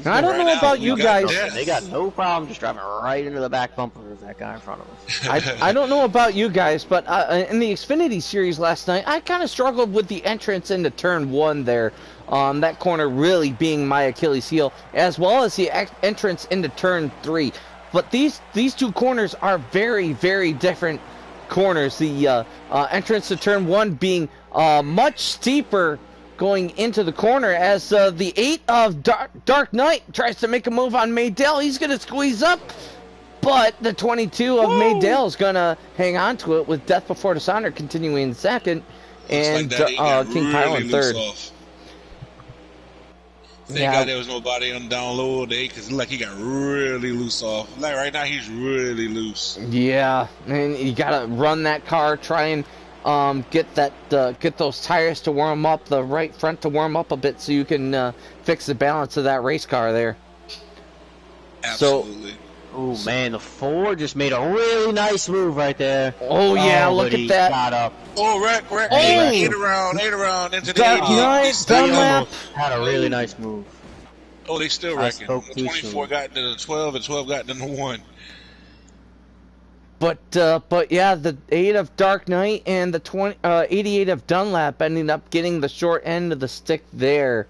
I don't know about you guys. They got no problem just driving right into the back bumper of that guy in front of us. I don't know about you guys, but in the Xfinity Series last night, I kind of struggled with the entrance into Turn 1 there. That corner really being my Achilles heel, as well as the entrance into Turn 3. But these two corners are very, very different corners. The entrance to Turn 1 being much steeper going into the corner as the 8 of Dark Knight tries to make a move on Maydale. He's going to squeeze up, but the 22 of Maydale is going to hang on to it with Death Before Dishonor continuing in second, and King Pile in third. Thank God there was nobody on down low today, because like he got really loose off. Like right now he's really loose. Yeah, and you got to run that car, try and get those tires to warm up, the right front to warm up a bit, so you can fix the balance of that race car there. Absolutely. Oh man, the Ford just made a really nice move right there. Oh yeah, look at that. Got up. Oh, wreck, Oh! eight around into the Dark 80. Knight, Dunlap. Had a really nice move. Oh, they still I wrecking. spoke The too 24 soon. got into the 12, and 12 got into the 1. But yeah, the 8 of Dark Knight and the 88 of Dunlap ended up getting the short end of the stick there.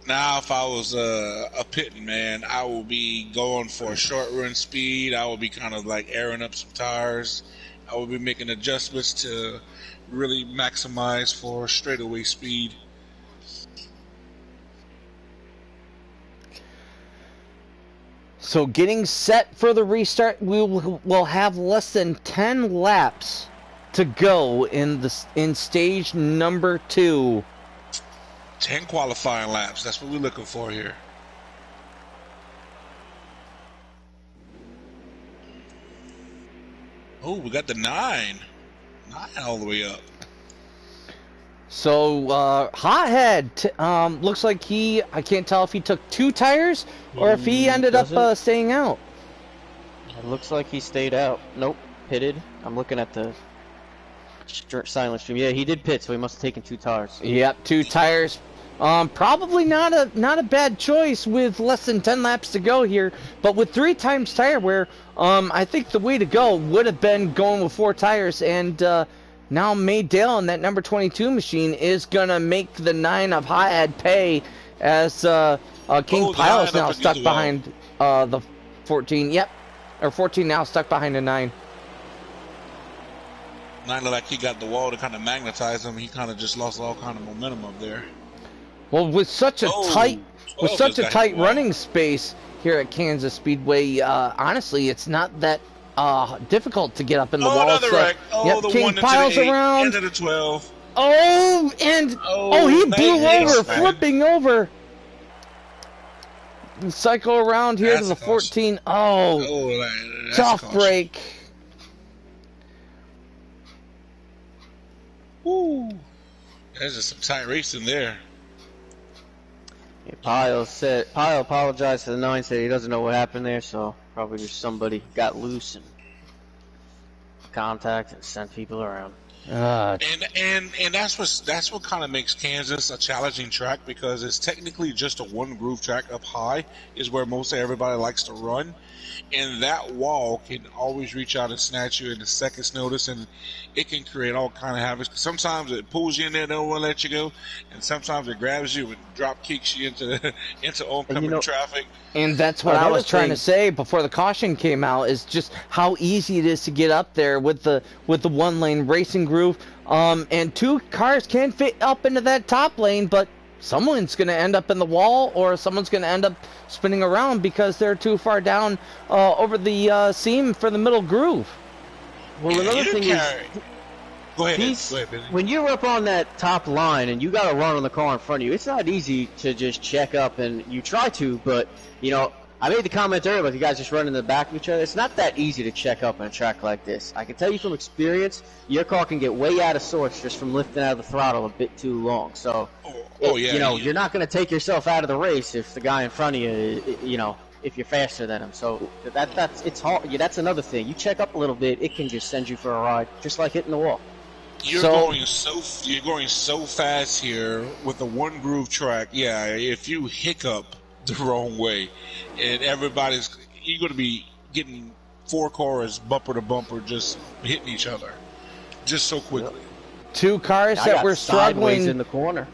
Now, if I was a pitting man, I will be going for a short run speed. I will be kind of like airing up some tires. I will be making adjustments to really maximize for straightaway speed. So getting set for the restart, we'll have less than 10 laps to go in stage number 2. 10 qualifying laps. That's what we're looking for here. Oh, we got the 9. 9 all the way up. So, Hothead, looks like I can't tell if he took 2 tires or if he ended up staying out. It looks like he stayed out. Nope, pitted. I'm looking at the silent stream. Yeah, he did pit, so he must have taken 2 tires. Yep, 2 tires. Probably not a bad choice with less than 10 laps to go here, but with 3 times tire wear, I think the way to go would have been going with 4 tires, and now Maydale in that number 22 machine is gonna make the 9 of Hothead pay, as King Pile is now stuck behind the 14. Yep, or 14 now stuck behind a 9. 9 looked like he got the wall to kind of magnetize him. He kind of just lost all kind of momentum up there. Well, with such a tight running space here at Kansas Speedway, honestly, it's not that difficult to get up in the wall. Another wreck. Yep, the King 1 into Piles the 8, around. into the 12. Oh, and he blew over, flipping over. Cycle around here to the 14. That's tough break. Woo. There's just some tight racing there. Yeah, Pyle apologized to the 9, said he doesn't know what happened there, so probably just somebody got loose and contact and sent people around. And that's what kind of makes Kansas a challenging track, because it's technically just a one groove track up high is where most of everybody likes to run, and that wall can always reach out and snatch you in a second's notice, and it can create all kind of havoc. Sometimes it pulls you in there, don't want to let you go, and sometimes it grabs you and drop kicks you into oncoming traffic. And that's what I was trying to say before the caution came out, is just how easy it is to get up there with the one lane racing groove. And 2 cars can fit up into that top lane, but someone's going to end up in the wall, or someone's going to end up spinning around because they're too far down over the seam for the middle groove. Well, another thing is, go ahead, Billy. When you're up on that top line and you got to run on the car in front of you, it's not easy to just check up, and you try to, but, you know, I made the comment earlier about you guys just running in the back of each other. It's not that easy to check up on a track like this. I can tell you from experience, your car can get way out of sorts just from lifting out of the throttle a bit too long. So, you're not going to take yourself out of the race if the guy in front of you, if you're faster than him. So it's hard. Yeah, that's another thing. You check up a little bit, it can just send you for a ride, just like hitting the wall. You're going so fast here with a one groove track. Yeah, if you hiccup the wrong way, and you're going to be getting 4 cars bumper to bumper, just hitting each other, just so quickly. Two cars that were struggling in the corner.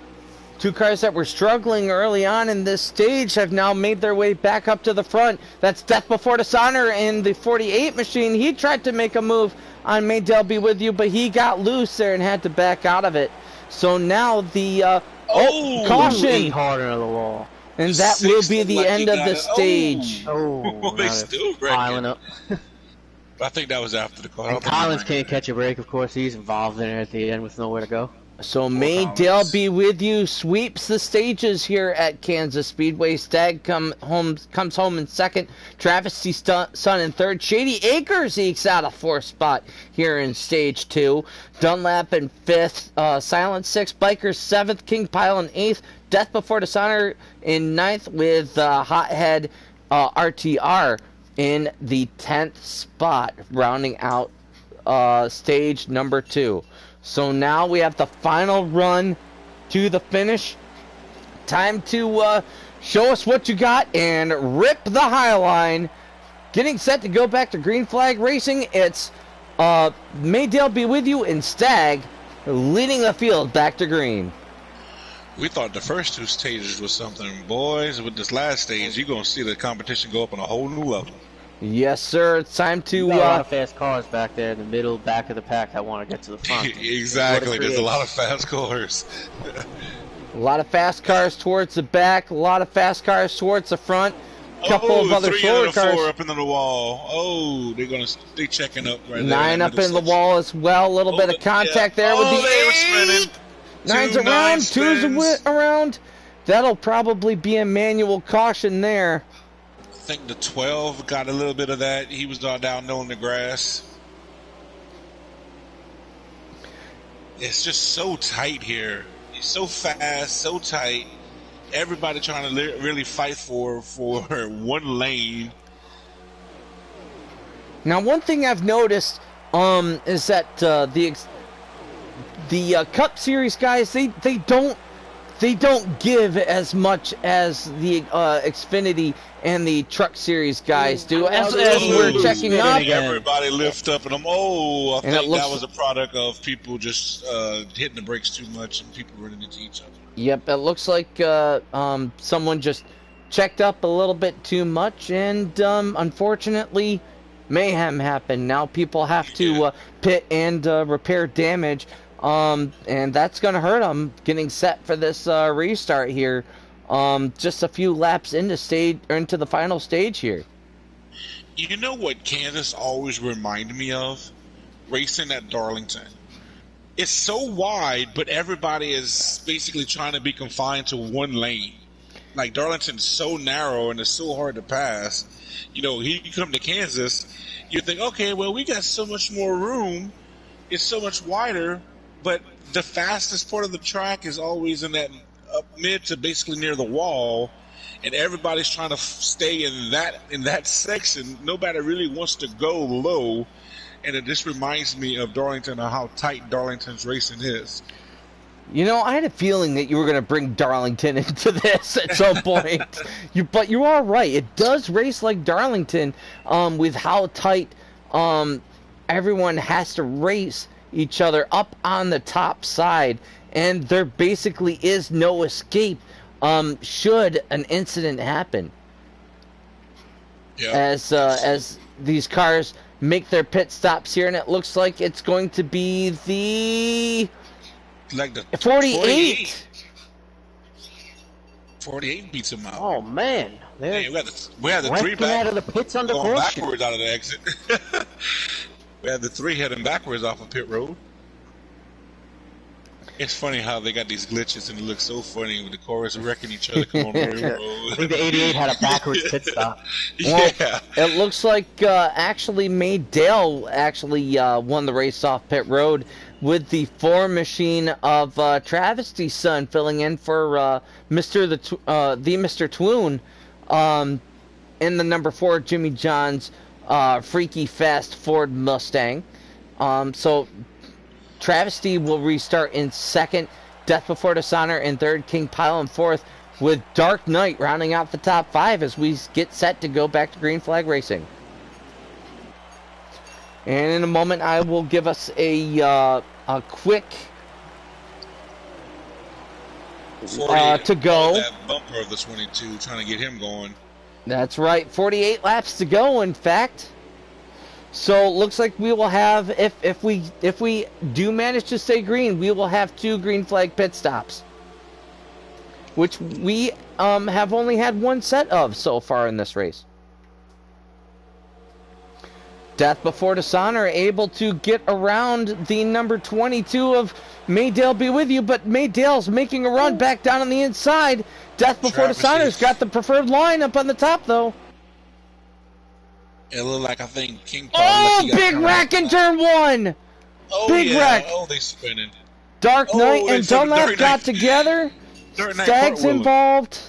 Two cars that were struggling early on in this stage have now made their way back up to the front. That's Death Before Dishonor in the 48 machine. He tried to make a move on May Dell Be With You, but he got loose there and had to back out of it. So now the caution hard into the wall. And that will be the end of the stage. They still piling up. I think that was after the call. And Collins can't catch a break, of course. He's involved in it at the end with nowhere to go. So May Dale Be With You sweeps the stages here at Kansas Speedway. Stagg comes home in second. Travesty Sun in third. Shady Acres ekes out a fourth spot here in stage 2. Dunlap in fifth. Silent sixth. Bikers seventh. King Pile in eighth. Death Before Dishonor in ninth, with Hothead RTR in the 10th spot, rounding out stage number 2. So now we have the final run to the finish. Time to show us what you got and rip the high line. Getting set to go back to green flag racing. It's May Dale Be With You and Stagg leading the field back to green. We thought the first 2 stages was something, boys. With this last stage, you're going to see the competition go up on a whole new level. Yes, sir. It's time to... a lot of fast cars back there in the middle, back of the pack that want to get to the front. Exactly. There's a lot of fast cars. A lot of fast cars towards the back. A lot of fast cars towards the front. A couple of other slower cars. 4 up into the wall. Oh, they're checking up right there. 9 up in the wall as well. A little bit of contact there with the 8. 9's around, 2's around. That'll probably be a manual caution there. I think the 12 got a little bit of that. He was down on the grass. It's just so tight here. It's so fast, so tight. Everybody trying to really fight for one lane. Now, one thing I've noticed is that the Cup Series guys, they don't give as much as the Xfinity and the Truck Series guys do. As we're checking up, everybody lift up and I think that was a product of people just hitting the brakes too much and people running into each other. Yep, it looks like someone just checked up a little bit too much, and unfortunately, mayhem happened. Now people have to pit and repair damage. And that's going to hurt them getting set for this restart here. Just a few laps into the final stage here. You know what Kansas always reminded me of? Racing at Darlington. It's so wide, but everybody is basically trying to be confined to one lane. Like, Darlington's so narrow and it's so hard to pass. You know, you come to Kansas, you think, okay, well, we got so much more room. It's so much wider. But the fastest part of the track is always in that up mid to basically near the wall, and everybody's trying to stay in that section. Nobody really wants to go low, and it just reminds me of Darlington and how tight Darlington's racing is. You know, I had a feeling that you were going to bring Darlington into this at some point. But you are right. It does race like Darlington, with how tight everyone has to race each other up on the top side, and there basically is no escape should an incident happen. Yeah. As these cars make their pit stops here, and it looks like it's going to be the 48. 48 beats him out. Oh man, we had the 3 back out of the pits under going caution. backwards out of the exit. We had the 3 heading backwards off of pit road. It's funny how they got these glitches, and it looks so funny with the cars wrecking each other coming on the road. I think the 88 had a backwards pit stop. Well, it looks like actually May Dale actually won the race off pit road with the 4 machine of Travesty Sun filling in for Mr. Twoon. in the number 4 Jimmy John's freaky fast Ford Mustang. So Travesty will restart in second, Death Before Dishonor in third, King Pile in fourth, with Dark Knight rounding out the top 5 as we get set to go back to Green Flag Racing. And in a moment, I will give us a quick to go. That bumper of the 22, trying to get him going. That's right, 48 laps to go, in fact. So looks like we will have, if we do manage to stay green, we will have 2 green flag pit stops, which we have only had 1 set of so far in this race. Death Before Dishonor able to get around the number 22 of Maydale Be With You, but Maydale's making a run back down on the inside. Death Before Dishonor's got the preferred line up on the top, though. It looked like, I think, King Paul. Oh, big wreck in turn 1! Oh, big wreck! Oh, they spinning. Dark Knight and Dunlap got together. Stag's involved.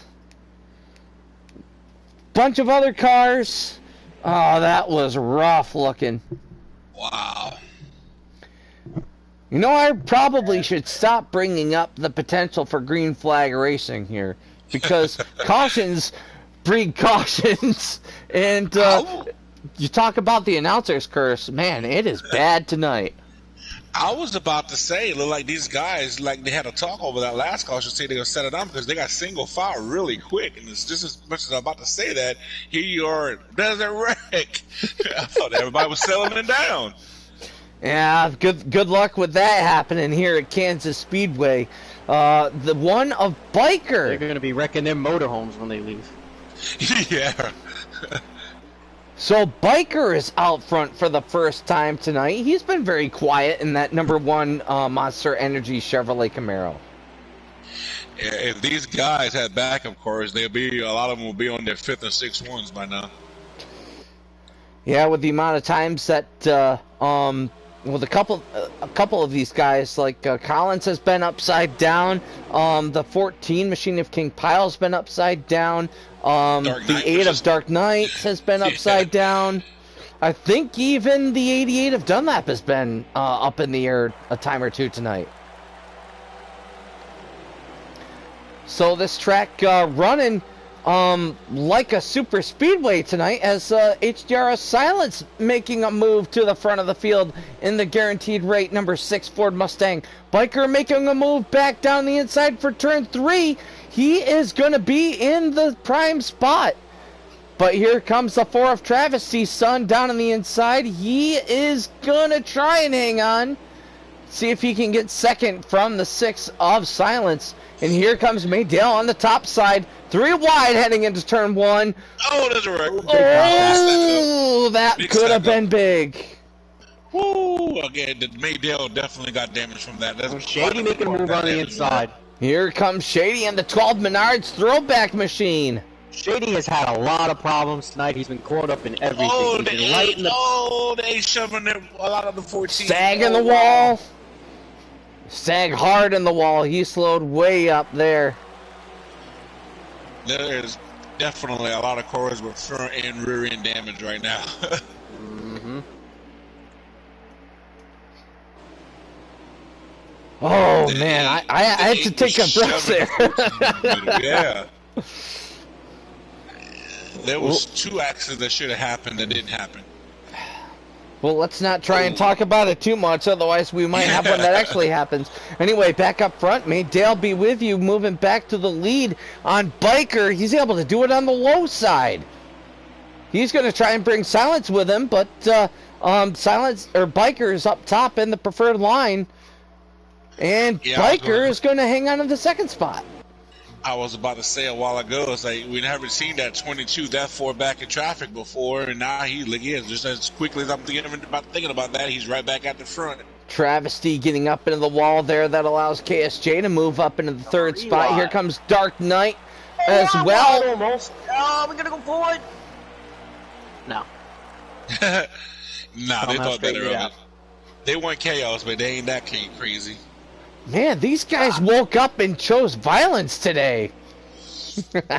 Bunch of other cars. Oh, that was rough looking. Wow. You know, I probably should stop bringing up the potential for green flag racing here, because cautions breed cautions, and you talk about the announcer's curse, man, it is bad tonight. I was about to say, it looked like these guys, like they had a talk over that last caution, say they're going to set it up because they got single file really quick. And it's just as much as I'm about to say that, here you are, desert wreck. I thought everybody was settling down. Yeah, good luck with that happening here at Kansas Speedway. The one of Biker. They're going to be wrecking their motorhomes when they leave. Yeah. So Biker is out front for the first time tonight. He's been very quiet in that number 1 Monster Energy Chevrolet Camaro. If these guys had backup cars, they'll be, a lot of them will be on their 5th and 6th ones by now. Yeah, with the amount of times that with a couple of these guys, like Collins has been upside down. The 14 Machine of King Pile's been upside down. The 8 of Dark Knight has been upside down. I think even the 88 of Dunlap has been up in the air a time or two tonight. So this track running like a super speedway tonight, as HDRS Silence making a move to the front of the field in the guaranteed rate number 6 Ford Mustang. Biker making a move back down the inside for turn 3. He is going to be in the prime spot. But here comes the 4 of Travesty's son down on the inside. He is going to try and hang on. See if he can get second from the 6 of Silence. And here comes Maydale on the top side. 3 wide heading into turn 1. Oh, that's a wreck. Oh, that could have been big. Woo! Again, the Maydale definitely got damage from that. That's Shady making a move on the inside. Here comes Shady and the 12 Menards throwback machine. Shady has had a lot of problems tonight. He's been caught up in everything. Oh, He's been right in the... they shoving a lot of the 14. Stag in the wall. Stag hard in the wall. He slowed way up there. There is definitely a lot of cars with front and rear end damage right now. Mm-hmm. Oh man, I had to take a breath there. Yeah. There was 2 accidents that should have happened that didn't happen. Well, let's not try and talk about it too much, otherwise we might have one that actually happens. Anyway, back up front, Maydale Be With You, moving back to the lead on Biker. He's able to do it on the low side. He's going to try and bring Silence with him, but Biker is up top in the preferred line, and Biker is going to hang on to the second spot. I was about to say a while ago, it's like we never seen that 22 that far back in traffic before, and now he is just as quickly as I'm thinking about that, he's right back at the front. Travesty getting up into the wall there. That allows KSJ to move up into the third spot. Here comes Dark Knight as well. Almost. Oh, we're gonna go forward. No. Nah, they thought better of it. They want chaos, but they ain't that crazy. Man, these guys woke up and chose violence today.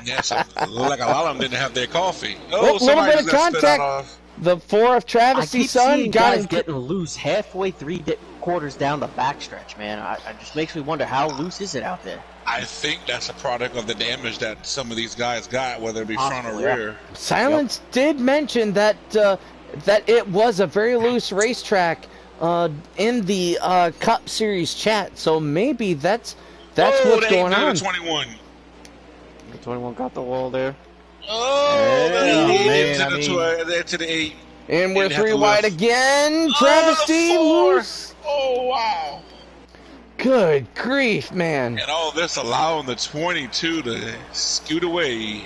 Yeah, so it looked like a lot of them didn't have their coffee. Oh, Oh, little somebody bit just of got spit out contact. of. The 4 of I Travis keep Son seeing got guys him. getting loose halfway quarters down the backstretch, man. I just makes me wonder how loose is it out there. I think that's a product of the damage that some of these guys got, whether it be front or Possibly, yeah. rear. Silence did mention that that it was a very loose racetrack in the Cup Series chat, so maybe that's what's going on. 21. The 21 got the wall there. Oh, Yeah, the 88 man, into the 8. And we're And 3 the wide left. again. Oh, Travesty the 4. loose. Oh, wow. Good grief, man. And all this allowing the 22 to scoot away.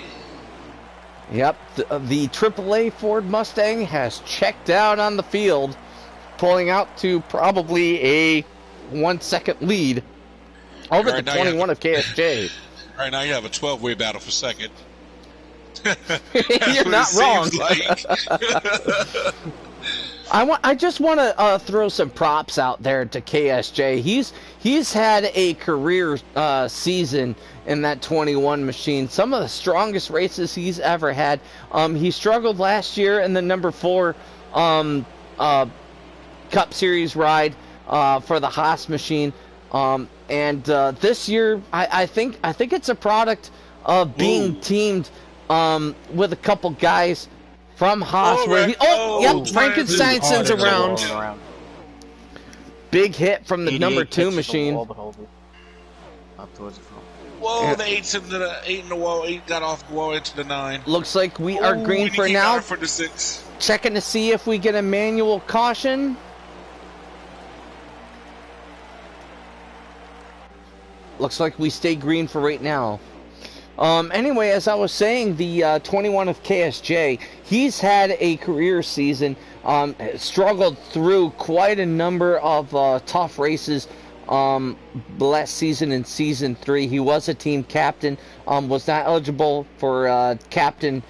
Yep, the AAA Ford Mustang has checked out on the field, pulling out to probably a 1 second lead over Right the now you 21 have- of KSJ. Right now you have a 12-way battle for second. You're not wrong. Like. I just want to throw some props out there to KSJ. He's had a career season in that 21 machine. Some of the strongest races he's ever had. He struggled last year in the number 4 Cup Series ride for the Haas machine. And this year, I think it's a product of being teamed with a couple guys from Haas. Where he, yep, Frankenstein's around. Big hit from the number 2 machine. Up towards the front. Whoa, Yeah. the 8's into the 8 in the wall. 8 got off the wall into the 9. Looks like we are Ooh, green we for keep now. on for the 6. Checking to see if we get a manual caution. Looks like we stay green for right now. Anyway, as I was saying, the 21 of KSJ, he's had a career season, struggled through quite a number of tough races last season in Season 3. He was a team captain, was not eligible for captain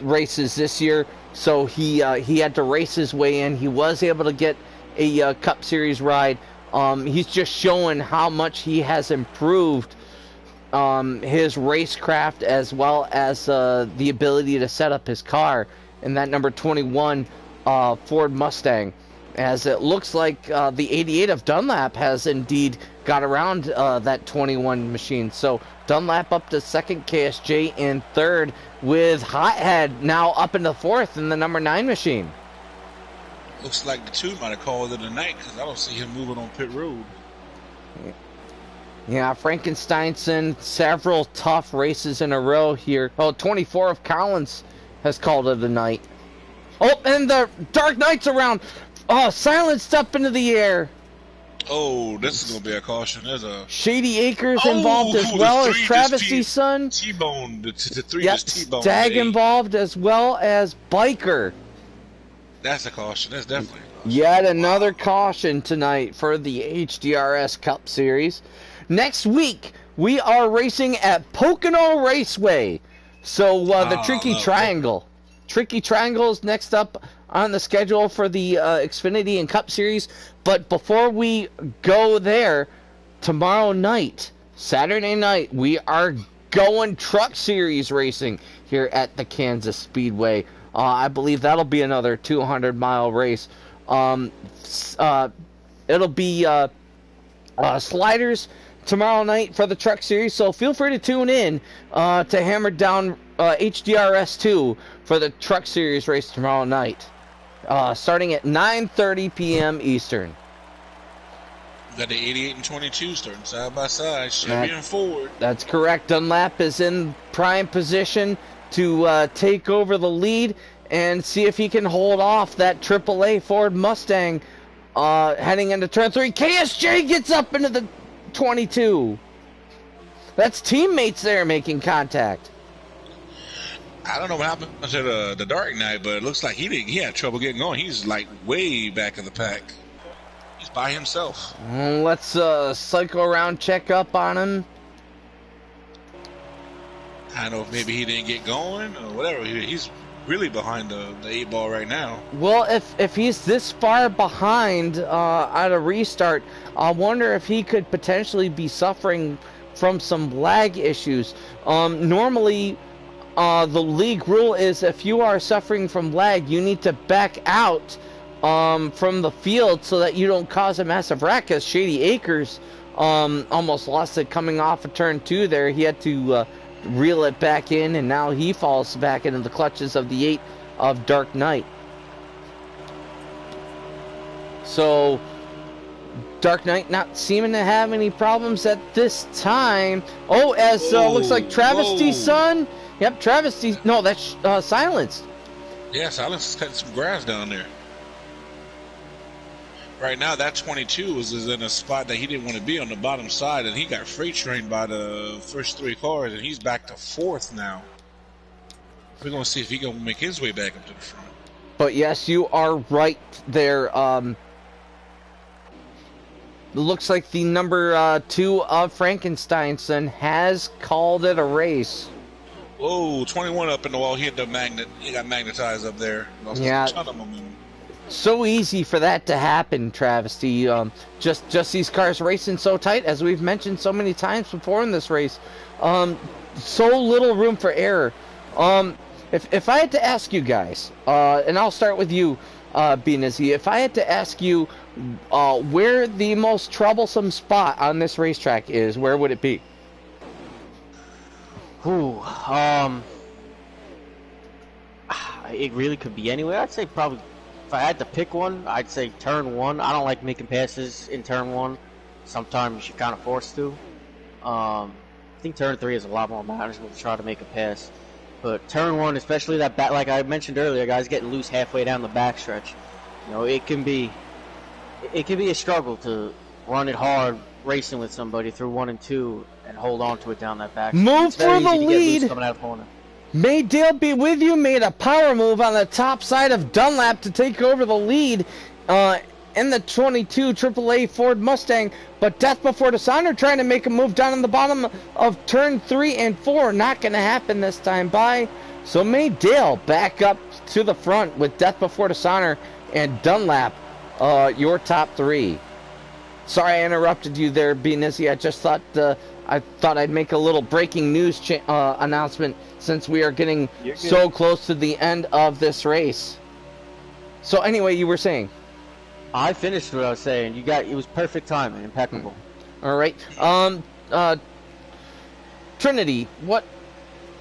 races this year, so he had to race his way in. He was able to get a Cup Series ride. He's just showing how much he has improved his racecraft as well as the ability to set up his car in that number 21 Ford Mustang. As it looks like the 88 of Dunlap has indeed got around that 21 machine. So Dunlap up to second, KSJ in third, with Hothead now up into fourth in the number 9 machine. Looks like the 2 might have called it a night because I don't see him moving on pit road. Yeah, Frankensteinson, several tough races in a row here. Oh, 24 of Collins has called it a night. Oh, and the Dark Knight's around. Oh, silenced up into the air. Oh, this is going to be a caution. There's a Shady Acres involved as well as Travesty's son. T-bone. The 3 Yep, just T-bone. Stag involved as well as Biker. That's a caution. That's definitely a caution. Yet another caution tonight for the HDRS Cup Series. Next week, we are racing at Pocono Raceway. So the Tricky Triangle. Tricky Triangle is next up on the schedule for the Xfinity and Cup Series. But before we go there, tomorrow night, Saturday night, we are going Truck Series racing here at the Kansas Speedway. I believe that'll be another 200-mile race. It'll be sliders tomorrow night for the Truck Series, so feel free to tune in to hammer down HDRS 2 for the Truck Series race tomorrow night, starting at 9:30 p.m. Eastern. Got the 88 and 22 starting side by side. Chevy and Ford. That's correct. Dunlap is in prime position to take over the lead and see if he can hold off that AAA Ford Mustang heading into turn 3. KSJ gets up into the 22. That's teammates there making contact. I don't know what happened to the Dark Knight, but it looks like he had trouble getting going. He's like way back in the pack. He's by himself. Let's cycle around, check up on him. I don't know if maybe he didn't get going or whatever. He's really behind the 8 ball right now. Well, if he's this far behind at a restart, I wonder if he could potentially be suffering from some lag issues. Normally, the league rule is if you are suffering from lag, you need to back out from the field so that you don't cause a massive wreck. As Shady Acres almost lost it coming off of turn 2 there. He had to reel it back in, and now he falls back into the clutches of the 8 of Dark Knight. So Dark Knight not seeming to have any problems at this time. Oh, as looks like Travesty's son. Yep, Travesty. No, that's Silenced. Yeah, Silence is cutting some grass down there. Right now, that 22 is in a spot that he didn't want to be on the bottom side, and he got freight trained by the first 3 cars, and he's back to 4th now. We're going to see if he can make his way back up to the front. But yes, you are right there. Looks like the number 2 of Frankensteinson has called it a race. Whoa, 21 up in the wall. He hit the magnet. He got magnetized up there. Lost a ton of momentum. So easy for that to happen, Travesty. Just these cars racing so tight, as we've mentioned so many times before in this race. So little room for error. If I had to ask you guys, and I'll start with you, B-Nizzy, if I had to ask you where the most troublesome spot on this racetrack is, where would it be? Ooh, it really could be anywhere. I'd say probably, if I had to pick one, I'd say turn 1. I don't like making passes in turn 1. Sometimes you're kind of forced to. I think turn 3 is a lot more manageable to try to make a pass. But turn 1, especially that back, like I mentioned earlier, guys getting loose halfway down the backstretch. You know, it can be a struggle to run it hard, racing with somebody through 1 and 2, and hold on to it down that back. Move for the lead. Coming out of corner. Maydale Be With You made a power move on the top side of Dunlap to take over the lead in the 22 AAA Ford Mustang, but Death Before Dishonor trying to make a move down in the bottom of turn 3 and 4. Not going to happen this time by. So Maydale back up to the front with Death Before Dishonor and Dunlap, your top 3. Sorry I interrupted you there, B-Nizzy. I just thought I'd make a little breaking news announcement since we are getting so close to the end of this race. So anyway, you were saying? I finished what I was saying. It was perfect timing, impeccable. All right. Trinity, what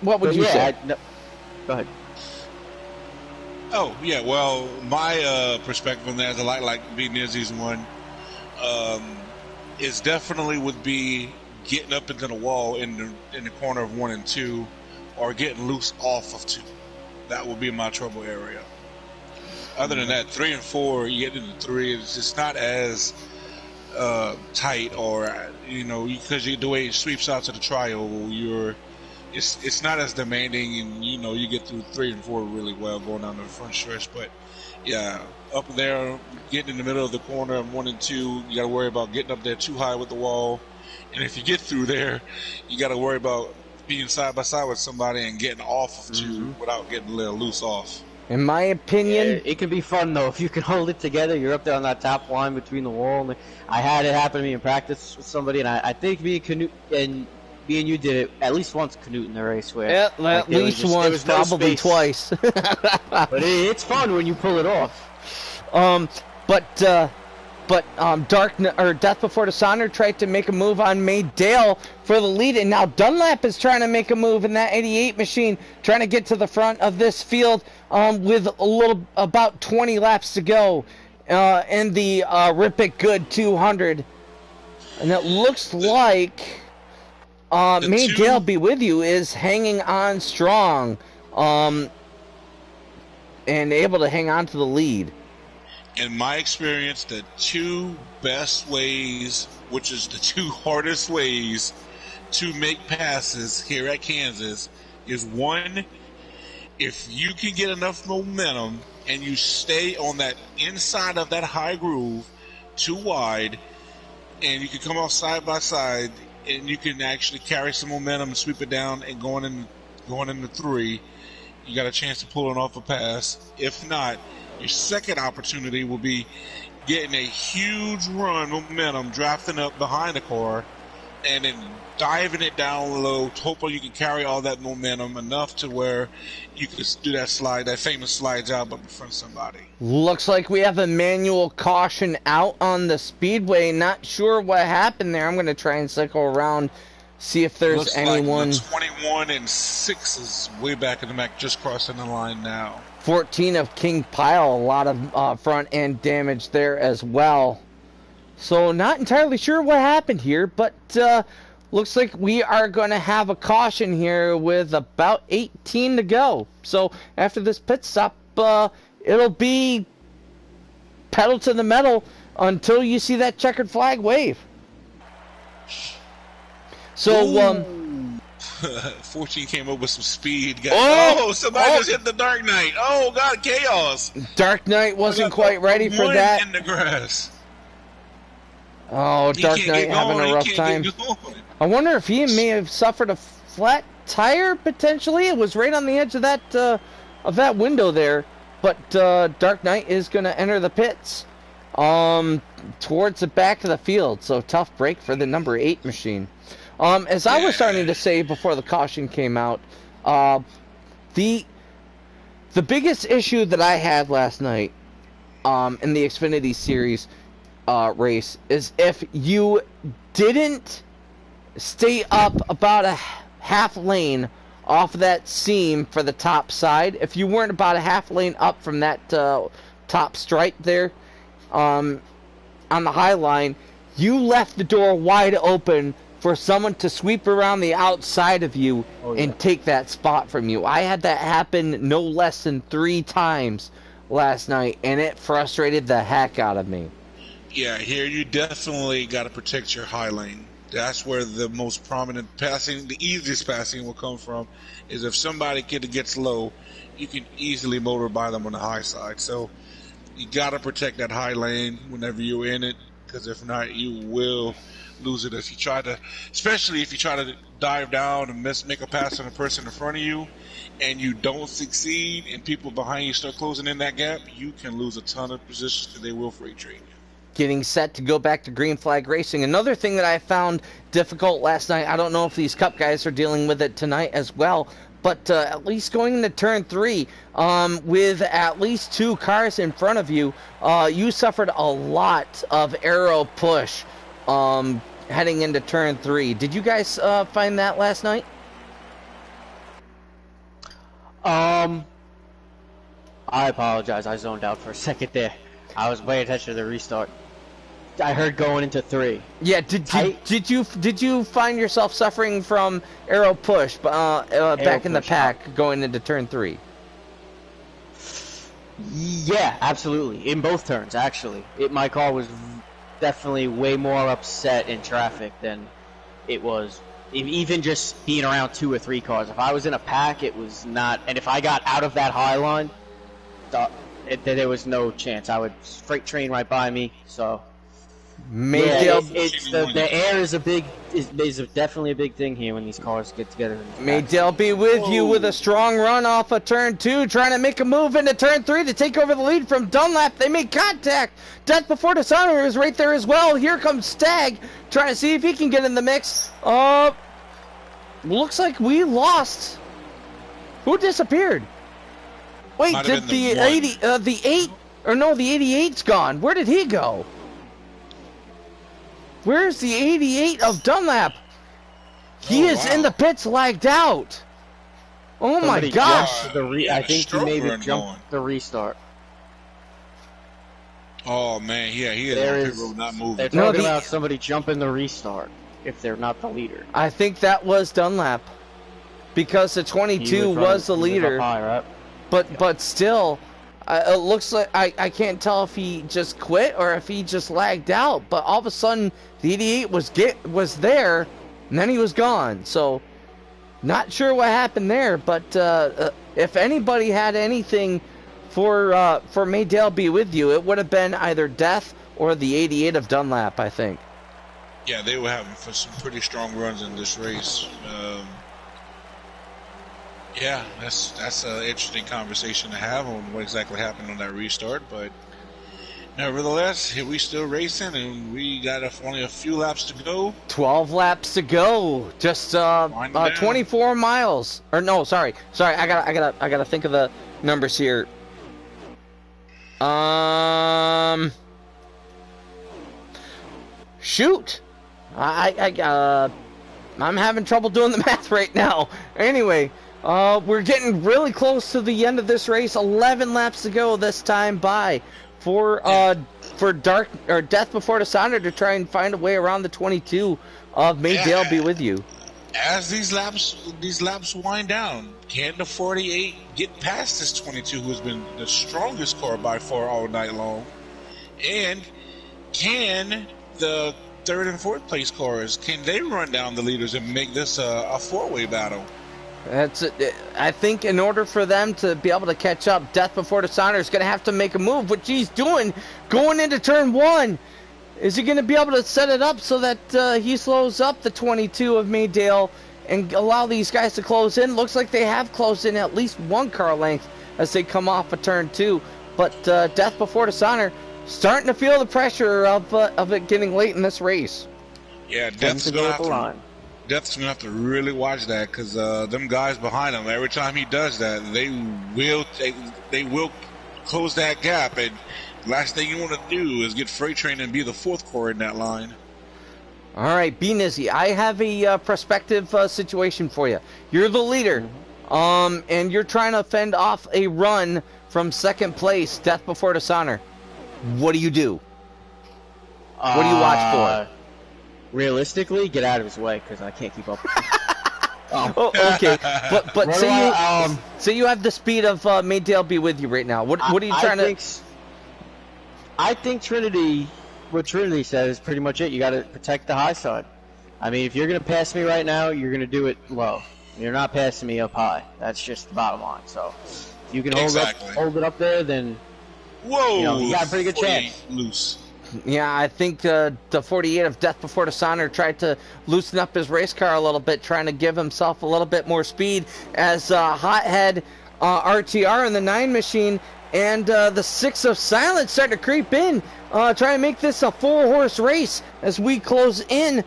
would you say? No, go ahead. Oh, yeah, well, my perspective on that is a lot like B-Nizzy's one. Is definitely would be getting up into the wall in the corner of 1 and 2, or getting loose off of 2. That would be my trouble area. Other than that, 3 and 4, you get into 3, it's just not as tight, or because the way it sweeps out to the tri-oval, it's not as demanding, and you get through 3 and 4 really well going down the front stretch. But yeah, up there, getting in the middle of the corner of 1 and 2, you got to worry about getting up there too high with the wall. And if you get through there, you got to worry about being side by side with somebody and getting off of 2 without getting a little loose off. In my opinion, it can be fun though if you can hold it together. You're up there on that top line between the wall. I had it happen to me in practice with somebody, and I think me and you did it at least once, Canute, in the race where at least once, probably twice. But it's fun when you pull it off. Death Before Dishonor tried to make a move on Maydale for the lead, and now Dunlap is trying to make a move in that 88 machine, trying to get to the front of this field with about 20 laps to go in the Rip It Good 200. And it looks like Maydale Be With You is hanging on strong and able to hang on to the lead. In my experience, the 2 best ways, which is the 2 hardest ways to make passes here at Kansas, is 1, if you can get enough momentum and you stay on that inside of that high groove, 2 wide, and you can come off side by side, and you can actually carry some momentum and sweep it down and going into 3, you got a chance to pull it off a pass. If not, your second opportunity will be getting a huge run momentum, drafting up behind the car, and then diving it down low, hoping you can carry all that momentum enough to where you can do that slide, that famous slide job up in front of somebody. Looks like we have a manual caution out on the speedway. Not sure what happened there. I'm going to try and cycle around, see if there's Looks anyone. like the 21 and 6 is way back in the back, just crossing the line now. 14 of King Pile, a lot of front end damage there as well. So not entirely sure what happened here, but looks like we are going to have a caution here with about 18 to go. So after this pit stop, it'll be pedal to the metal until you see that checkered flag wave. So 14 came up with some speed. Guys. Oh! Somebody just hit the Dark Knight. Oh, God, chaos. Dark Knight wasn't quite ready for that. In the grass. Oh, Dark Knight having a rough time. I wonder if he may have suffered a flat tire potentially. It was right on the edge of that window there. But Dark Knight is going to enter the pits towards the back of the field. So tough break for the number 8 machine. As I was starting to say before the caution came out, the biggest issue that I had last night in the Xfinity Series race is if you didn't stay up about a half lane off of that seam for the top side, if you weren't about a half lane up from that top stripe there on the high line, you left the door wide open for someone to sweep around the outside of you and take that spot from you. I had that happen no less than 3 times last night, and it frustrated the heck out of me. Yeah, here you definitely got to protect your high lane. That's where the most prominent passing, the easiest passing will come from, is if somebody gets low, you can easily motor by them on the high side. So you got to protect that high lane whenever you're in it, because if not, you will lose it. If you try to, especially if you try to dive down and make a pass on the person in front of you, and you don't succeed, and people behind you start closing in that gap, you can lose a ton of positions because they will freight train you. Getting set to go back to green flag racing. Another thing that I found difficult last night, I don't know if these Cup guys are dealing with it tonight as well, but at least going into turn 3, with at least 2 cars in front of you, you suffered a lot of aero push heading into turn 3. Did you guys find that last night? I apologize. I zoned out for a second there. I was paying attention to the restart. I heard going into 3. Yeah. Did you find yourself suffering from aero push back in the pack going into turn 3? Yeah, absolutely. In both turns, actually. My car was definitely way more upset in traffic than it was even just being around 2 or 3 cars. If I was in a pack, it was not. And if I got out of that high line, there was no chance. I would freight train right by me. So the air is definitely a big thing here when these cars get together. Maydale be with you with a strong run off of turn 2, trying to make a move into turn 3 to take over the lead from Dunlap. They make contact. Death Before Dishonor is right there as well. Here comes Stagg, trying to see if he can get in the mix. Looks like we lost. Who disappeared? Wait, did the 88's gone. Where did he go? Where's the 88 of Dunlap? He is in the pits, lagged out. Oh my gosh. I think he maybe jumped the restart. Oh man, yeah, he is not moving. They're talking about somebody jumping the restart if they're not the leader. I think that was Dunlap, because the 22 was the leader. High, right? But still, it looks like I can't tell if he just quit or if he just lagged out. But all of a sudden, the 88 was there, and then he was gone. So, not sure what happened there. But if anybody had anything for Maydale be with you, it would have been either Death or the 88 of Dunlap, I think. Yeah, they were having some pretty strong runs in this race. Yeah, that's an interesting conversation to have on what exactly happened on that restart, but nevertheless, here we still racing, and we got only a few laps to go. 12 laps to go. Just Winding down. 24 miles. Or no, sorry. I gotta think of the numbers here. Shoot. I'm having trouble doing the math right now. Anyway, we're getting really close to the end of this race. 11 laps to go this time by for Death Before Dishonor to try and find a way around the 22 of May Dale be with you. As these laps wind down, can the 48 get past this 22, who has been the strongest car by far all night long? And can the third and fourth place cars, can they run down the leaders and make this a four-way battle? I think in order for them to be able to catch up, Death Before Dishonor is going to have to make a move, which he's doing going into turn one. Is he going to be able to set it up so that he slows up the 22 of Maydale and allow these guys to close in? Looks like they have closed in at least one car length as they come off of turn two. But Death Before Dishonor starting to feel the pressure of it getting late in this race. Yeah, Death's going to have to really watch that, because them guys behind him, every time he does that, they will close that gap. And last thing you want to do is get Freight Train and be the fourth car in that line. All right, B Nizzy, I have a prospective situation for you. You're the leader, and you're trying to fend off a run from second place, Death Before Dishonor. What do you do? What do you watch for? Realistically, get out of his way, because I can't keep up with him. Oh, okay, but say you have the speed of Maydale be with you right now. What are you trying to? I think Trinity, what Trinity said is pretty much it. You got to protect the high side. I mean, if you're going to pass me right now, you're going to do it low. You're not passing me up high. That's just the bottom line. So if you can hold it up there, then you got a pretty good chance. Loose. Yeah, I think the 48 of Death Before Dishonor tried to loosen up his race car a little bit, trying to give himself a little bit more speed as Hothead RTR in the 9 machine and the 6 of Silence start to creep in, try and make this a 4-horse race as we close in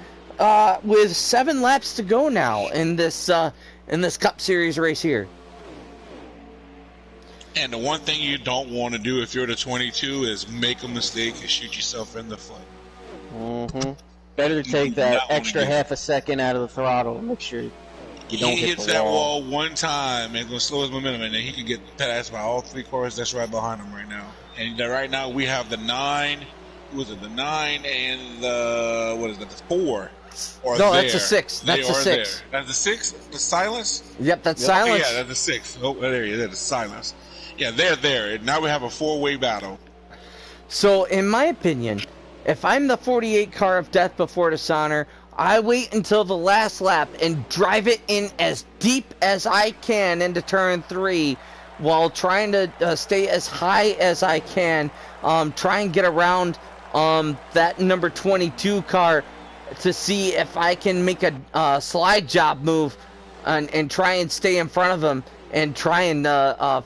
with 7 laps to go now in this Cup Series race here. And the one thing you don't want to do if you're the 22 is make a mistake and shoot yourself in the foot. Mm-hmm. Better to take that extra half a second out of the throttle. Make sure you don't hit hits that wall one time, and it's going to slow his momentum, and then he can get passed by all 3 cars that's right behind him right now. And right now we have the 9, the 9 and the 4? No, that's a 6. That's a 6. That's the 6? The Silence? Yep, that's Silence. Yeah, that's the 6. Oh, there you go. That's Silence. Yeah, they're there. Now we have a 4-way battle. So, in my opinion, if I'm the 48 car of Death Before Dishonor, I wait until the last lap and drive it in as deep as I can into turn 3 while trying to stay as high as I can. Try and get around that number 22 car to see if I can make a slide job move and try and stay in front of him and try and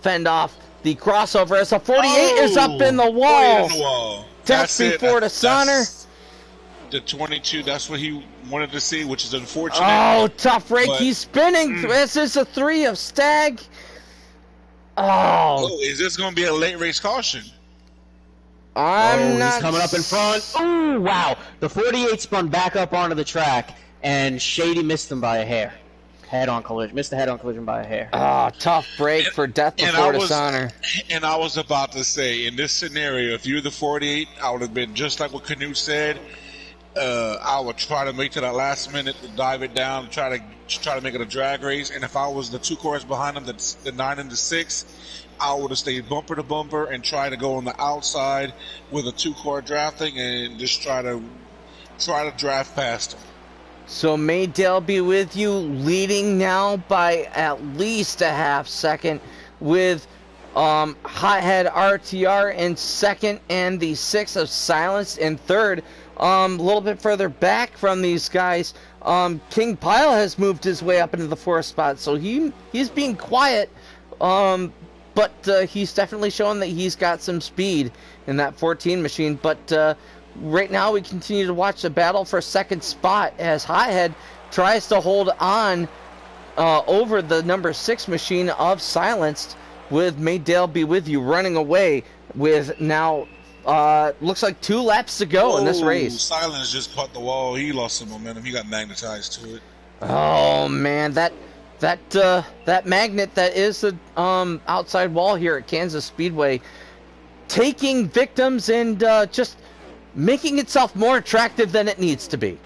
fend off the crossover as the 48 is up in the wall. Death Before Dishonor. The 22, that's what he wanted to see, which is unfortunate. Oh, tough break. He's spinning. This is a 3 of Stag. Oh, is this going to be a late race caution? I'm not. He's coming up in front. Oh, wow. The 48 spun back up onto the track, and Shady missed him by a hair. Head-on collision. Missed the head-on collision by a hair. Oh, tough break for Death Before Dishonor. And I was about to say, in this scenario, if you're the 48, I would have been just like what Canute said. I would try to make to that last minute to dive it down, try to make it a drag race. And if I was the 2 cars behind them, the 9 and the 6, I would have stayed bumper to bumper and try to go on the outside with a 2-car drafting and just try to draft past them. So Maydale be with you, leading now by at least a half second with Hothead RTR in second and the 6 of Silence in third a little bit further back from these guys, King Pile has moved his way up into the 4th spot, so he's being quiet, but he's definitely showing that he's got some speed in that 14 machine. But right now we continue to watch the battle for 2nd spot as Hothead tries to hold on over the number 6 machine of Silenced, with May Dale Be With You running away with now looks like 2 laps to go in this race. Silence just caught the wall. He lost some momentum. He got magnetized to it. Oh man, that magnet that is the outside wall here at Kansas Speedway, taking victims and just making itself more attractive than it needs to be.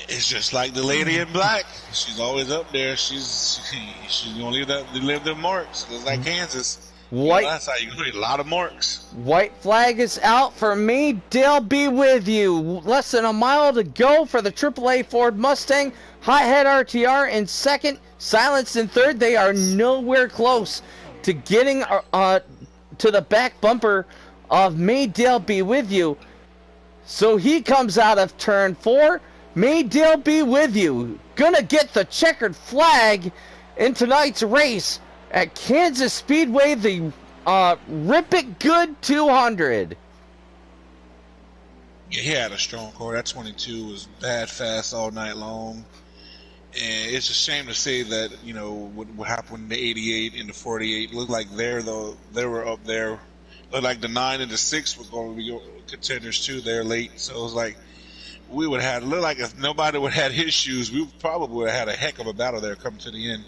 It's just like the lady in black. She's always up there. She's gonna leave them marks. It's like Kansas. White. That's how you leave a lot of marks. White flag is out for May Dale Be With You. Less than a mile to go for the AAA Ford Mustang. Hothead RTR in 2nd, Silenced in 3rd. They are nowhere close to getting to the back bumper of May Dale Be With You. So he comes out of turn 4. May Dale Be With You. Gonna get the checkered flag in tonight's race at Kansas Speedway, the Rip It Good 200. Yeah, he had a strong car. That 22 was bad fast all night long. And it's a shame to say that, you know, what happened in the 88 and the 48 looked like they were up there. Looked like the 9 and the 6 were going to be contenders too. They're late. So it was like, we would have looked like if nobody would have had his shoes, we probably would have had a heck of a battle there coming to the end.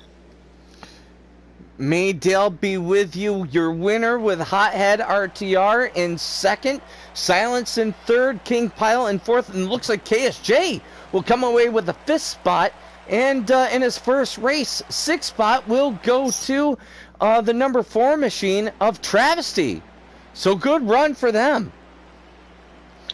May Dale Be With You, your winner with Hothead RTR in 2nd, Silence in 3rd, King Pile in 4th, and looks like KSJ will come away with the 5th spot. And in his first race, 6th spot will go to the number 4 machine of Travesty. So good run for them.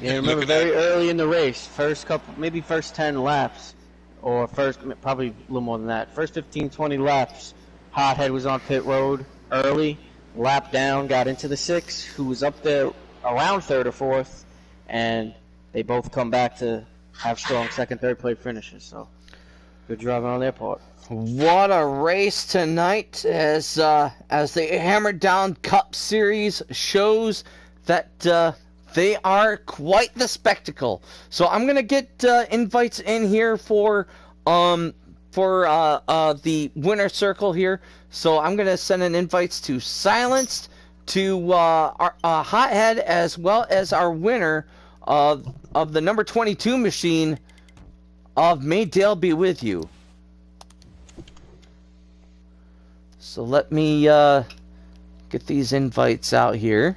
Yeah, remember very early in the race, first 10 laps, or probably a little more than that. First 15, 20 laps, Hothead was on pit road early, lap down, got into the 6, who was up there around 3rd or 4th, and they both come back to have strong 2nd, 3rd place finishes. So good driving on their part. What a race tonight as the Hammered Down Cup Series shows that they are quite the spectacle. So I'm gonna get invites in here for the winner circle here. So I'm gonna send in invites to Silenced, to our Hothead, as well as our winner of the number 22 machine of May Dale Be With You. So let me get these invites out here.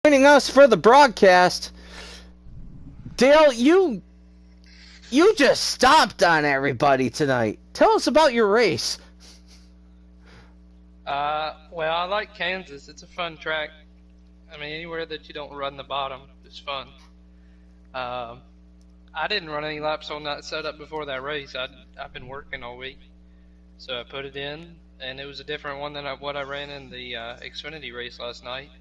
Joining us for the broadcast, Dale, you just stomped on everybody tonight. Tell us about your race. Well, I like Kansas. It's a fun track. I mean, anywhere that you don't run the bottom is fun. I didn't run any laps on that setup before that race. I've been working all week, so I put it in, and it was a different one than what I ran in the Xfinity race last night.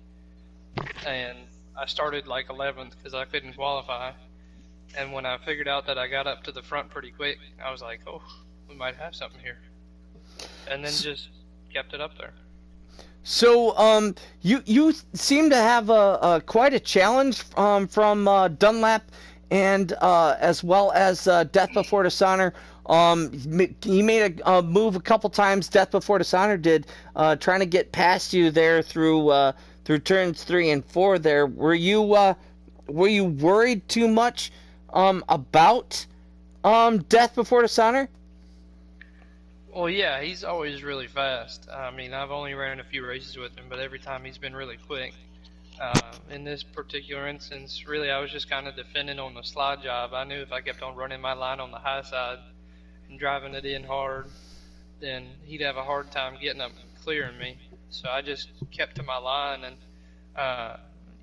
And I started like 11th because I couldn't qualify. And when I figured out that I got up to the front pretty quick, I was like, oh, we might have something here. And then just kept it up there. So, you seem to have a quite a challenge from Dunlap, and as well as Death Before Dishonor. He made a move a couple times. Death Before Dishonor did, trying to get past you there through turns 3 and 4. There, were you worried too much about Death before dishonor. Well, yeah, he's always really fast. I mean, I've only ran a few races with him, but every time he's been really quick. In this particular instance, really, I was just kind of defending on the slide job. I knew if I kept on running my line on the high side and driving it in hard, then he'd have a hard time getting up and clearing me. So I just kept to my line, and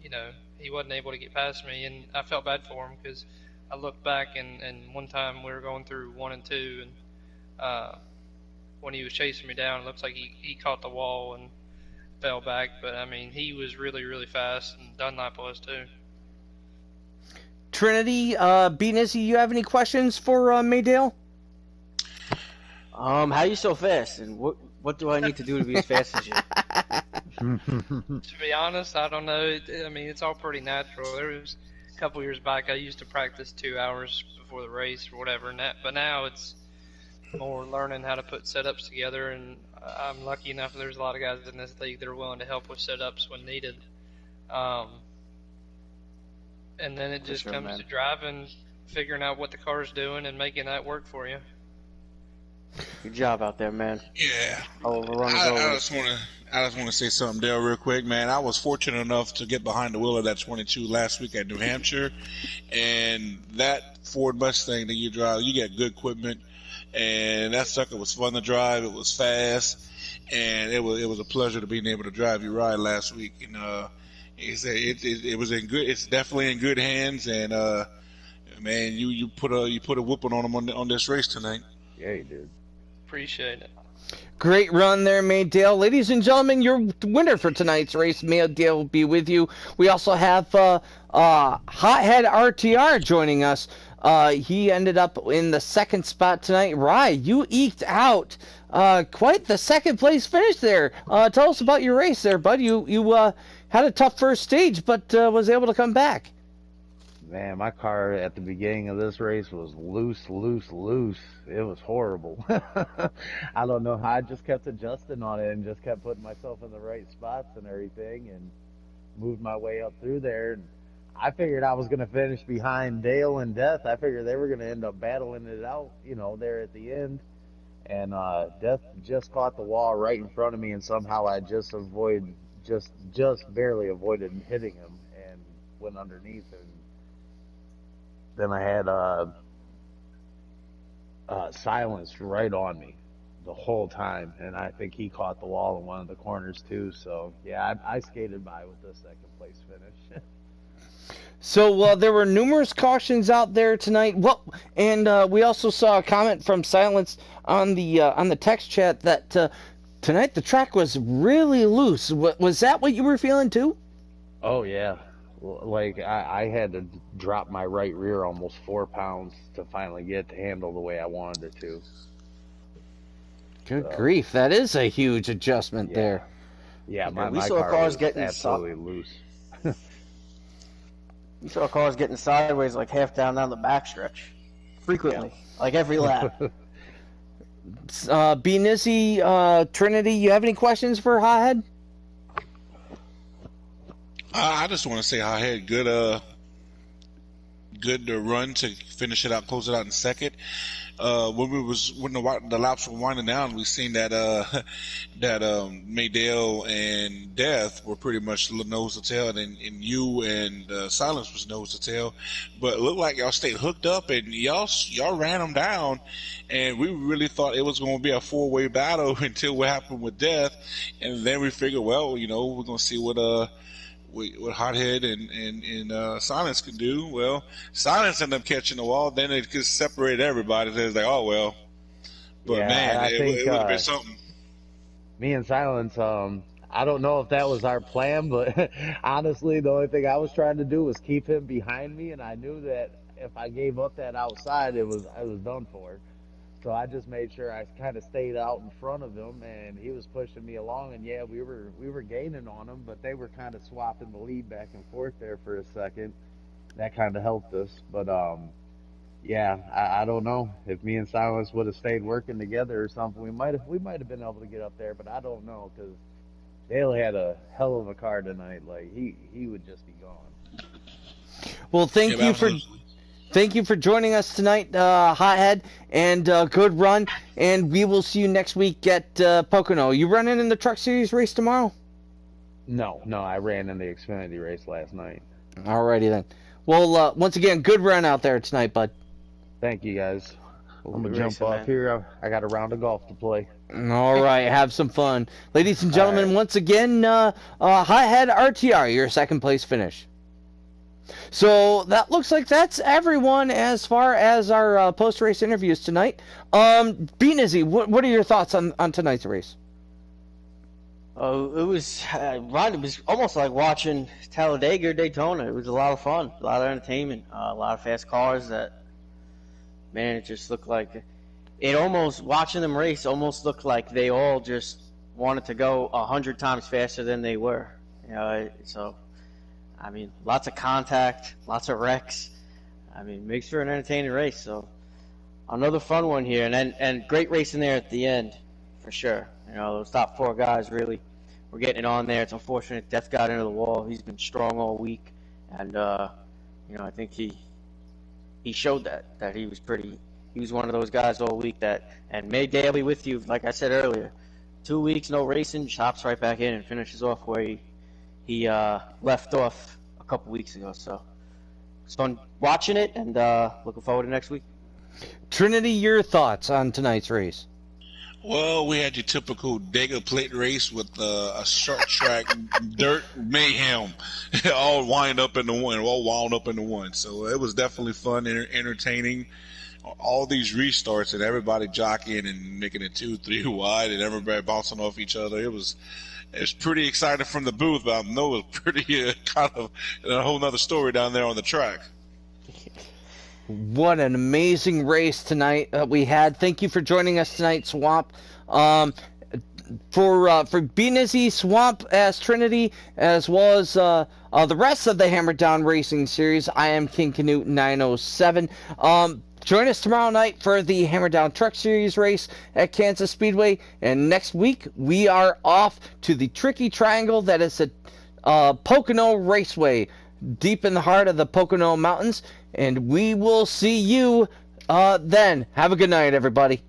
you know, he wasn't able to get past me, and I felt bad for him because I looked back and one time we were going through 1 and 2, and when he was chasing me down, it looks like he caught the wall and fell back. But I mean, he was really, really fast, and Dunlap was too. Trinity, B. Nizzy, you have any questions for Maydale? How you so fast, and what do I need to do to be as fast as you? To be honest, I don't know. I mean, it's all pretty natural. There was a couple years back I used to practice 2 hours before the race or whatever, but now it's more learning how to put setups together, and I'm lucky enough that there's a lot of guys in this league that are willing to help with setups when needed. And then it just comes to driving, figuring out what the car's doing, and making that work for you. Good job out there, man. Yeah. I just want to say something, Dale, real quick, man. I was fortunate enough to get behind the wheel of that 22 last week at New Hampshire, and that Ford Mustang that you drive, you get good equipment, and that sucker was fun to drive. It was fast, and it was a pleasure to being able to drive your ride last week. And it was in good. It's definitely in good hands, and man, you put a whooping on them on this race tonight. Yeah, you did. Appreciate it. Great run there, Maydale. Ladies and gentlemen, your winner for tonight's race, Maydale, will be with you. We also have Hothead RTR joining us. He ended up in the second spot tonight. Rye, you eked out quite the second place finish there. Tell us about your race there, bud. You had a tough first stage, but was able to come back. Man, my car at the beginning of this race was loose. It was horrible. I don't know how. I just kept adjusting on it and just kept putting myself in the right spots and everything and moved my way up through there. And I figured I was going to finish behind Dale and Death. I figured they were going to end up battling it out, there at the end. And Death just caught the wall right in front of me, and somehow I just barely avoided hitting him and went underneath him. Then I had Silence right on me the whole time, and I think he caught the wall in one of the corners too. So yeah, I skated by with the second place finish. So there were numerous cautions out there tonight. And we also saw a comment from Silence on the text chat that tonight the track was really loose. Was that what you were feeling too? Oh yeah. Like I had to drop my right rear almost 4 pounds to finally get to handle the way I wanted it to. Good grief, that is a huge adjustment there. Yeah, my saw car cars was getting absolutely loose. We saw cars getting sideways like half down the backstretch, frequently, like every lap. B. Nizzy, Trinity, you have any questions for Hothead? I just want to say I had good run to finish it out, close it out in second. When the laps were winding down, we seen that Maydale and Death were pretty much nose to tail, and you and Silence was nose to tail. But it looked like y'all stayed hooked up, and y'all ran them down. And we really thought it was going to be a 4-way battle until what happened with Death, and then we figured, well, we're going to see what Hothead and Silence can do. Well, Silence ended up catching the wall. Then it just separated everybody. So it was like, oh well. But yeah, man, I think, it would have been something. Me and Silence, I don't know if that was our plan, but honestly, the only thing I was trying to do was keep him behind me, and I knew that if I gave up that outside, I was done for. So I just made sure I kind of stayed out in front of him, and he was pushing me along. And yeah, we were gaining on him, but they were kind of swapping the lead back and forth there for a second. That kind of helped us. But yeah, I don't know if me and Silence would have stayed working together or something. We might have been able to get up there, but I don't know because Dale had a hell of a car tonight. Like he would just be gone. Well, thank you for. thank you for joining us tonight, Hothead, and good run. And we will see you next week at Pocono. You running in the Truck Series race tomorrow? No, I ran in the Xfinity race last night. Alrighty then. Well, once again, good run out there tonight, bud. Thank you, guys. I'm Good gonna jump racing, off man. here. I got a round of golf to play. All right, have some fun. Ladies and gentlemen, All right. once again, Hothead RTR, your second place finish. So that looks like that's everyone as far as our post-race interviews tonight. B-Nizzy, what are your thoughts on tonight's race? Oh, it was Ron. It was almost like watching Talladega or Daytona. It was a lot of fun, a lot of entertainment, a lot of fast cars. That man, it just looked like it almost watching them race almost looked like they all just wanted to go 100 times faster than they were. You know, so I mean, lots of contact, lots of wrecks. I mean, makes for an entertaining race. So another fun one here, and great racing there at the end, for sure. You know, those top four guys really were getting it on there. It's unfortunate Death got into the wall. He's been strong all week, and you know, I think he showed that he was pretty. He was one of those guys all week that, and May Daly with you, like I said earlier, 2 weeks no racing, hops right back in and finishes off where he left off a couple weeks ago. So it's fun watching it, and looking forward to next week. Trinity, your thoughts on tonight's race? Well, we had your typical Dega plate race with a short track dirt mayhem, all wound up into one. So it was definitely fun and entertaining. All these restarts and everybody jockeying and making it 2-3 wide and everybody bouncing off each other. It was pretty exciting from the booth, but I know it was pretty kind of a whole nother story down there on the track. What an amazing race tonight we had. Thank you for joining us tonight, Swamp. For B-Nizzy, Swamp as Trinity, as well as the rest of the Hammer Down Racing Series, I am King Canute 907. Join us tomorrow night for the Hammer Down Truck Series race at Kansas Speedway. And next week, we are off to the Tricky Triangle that is at Pocono Raceway, deep in the heart of the Pocono Mountains. And we will see you then. Have a good night, everybody.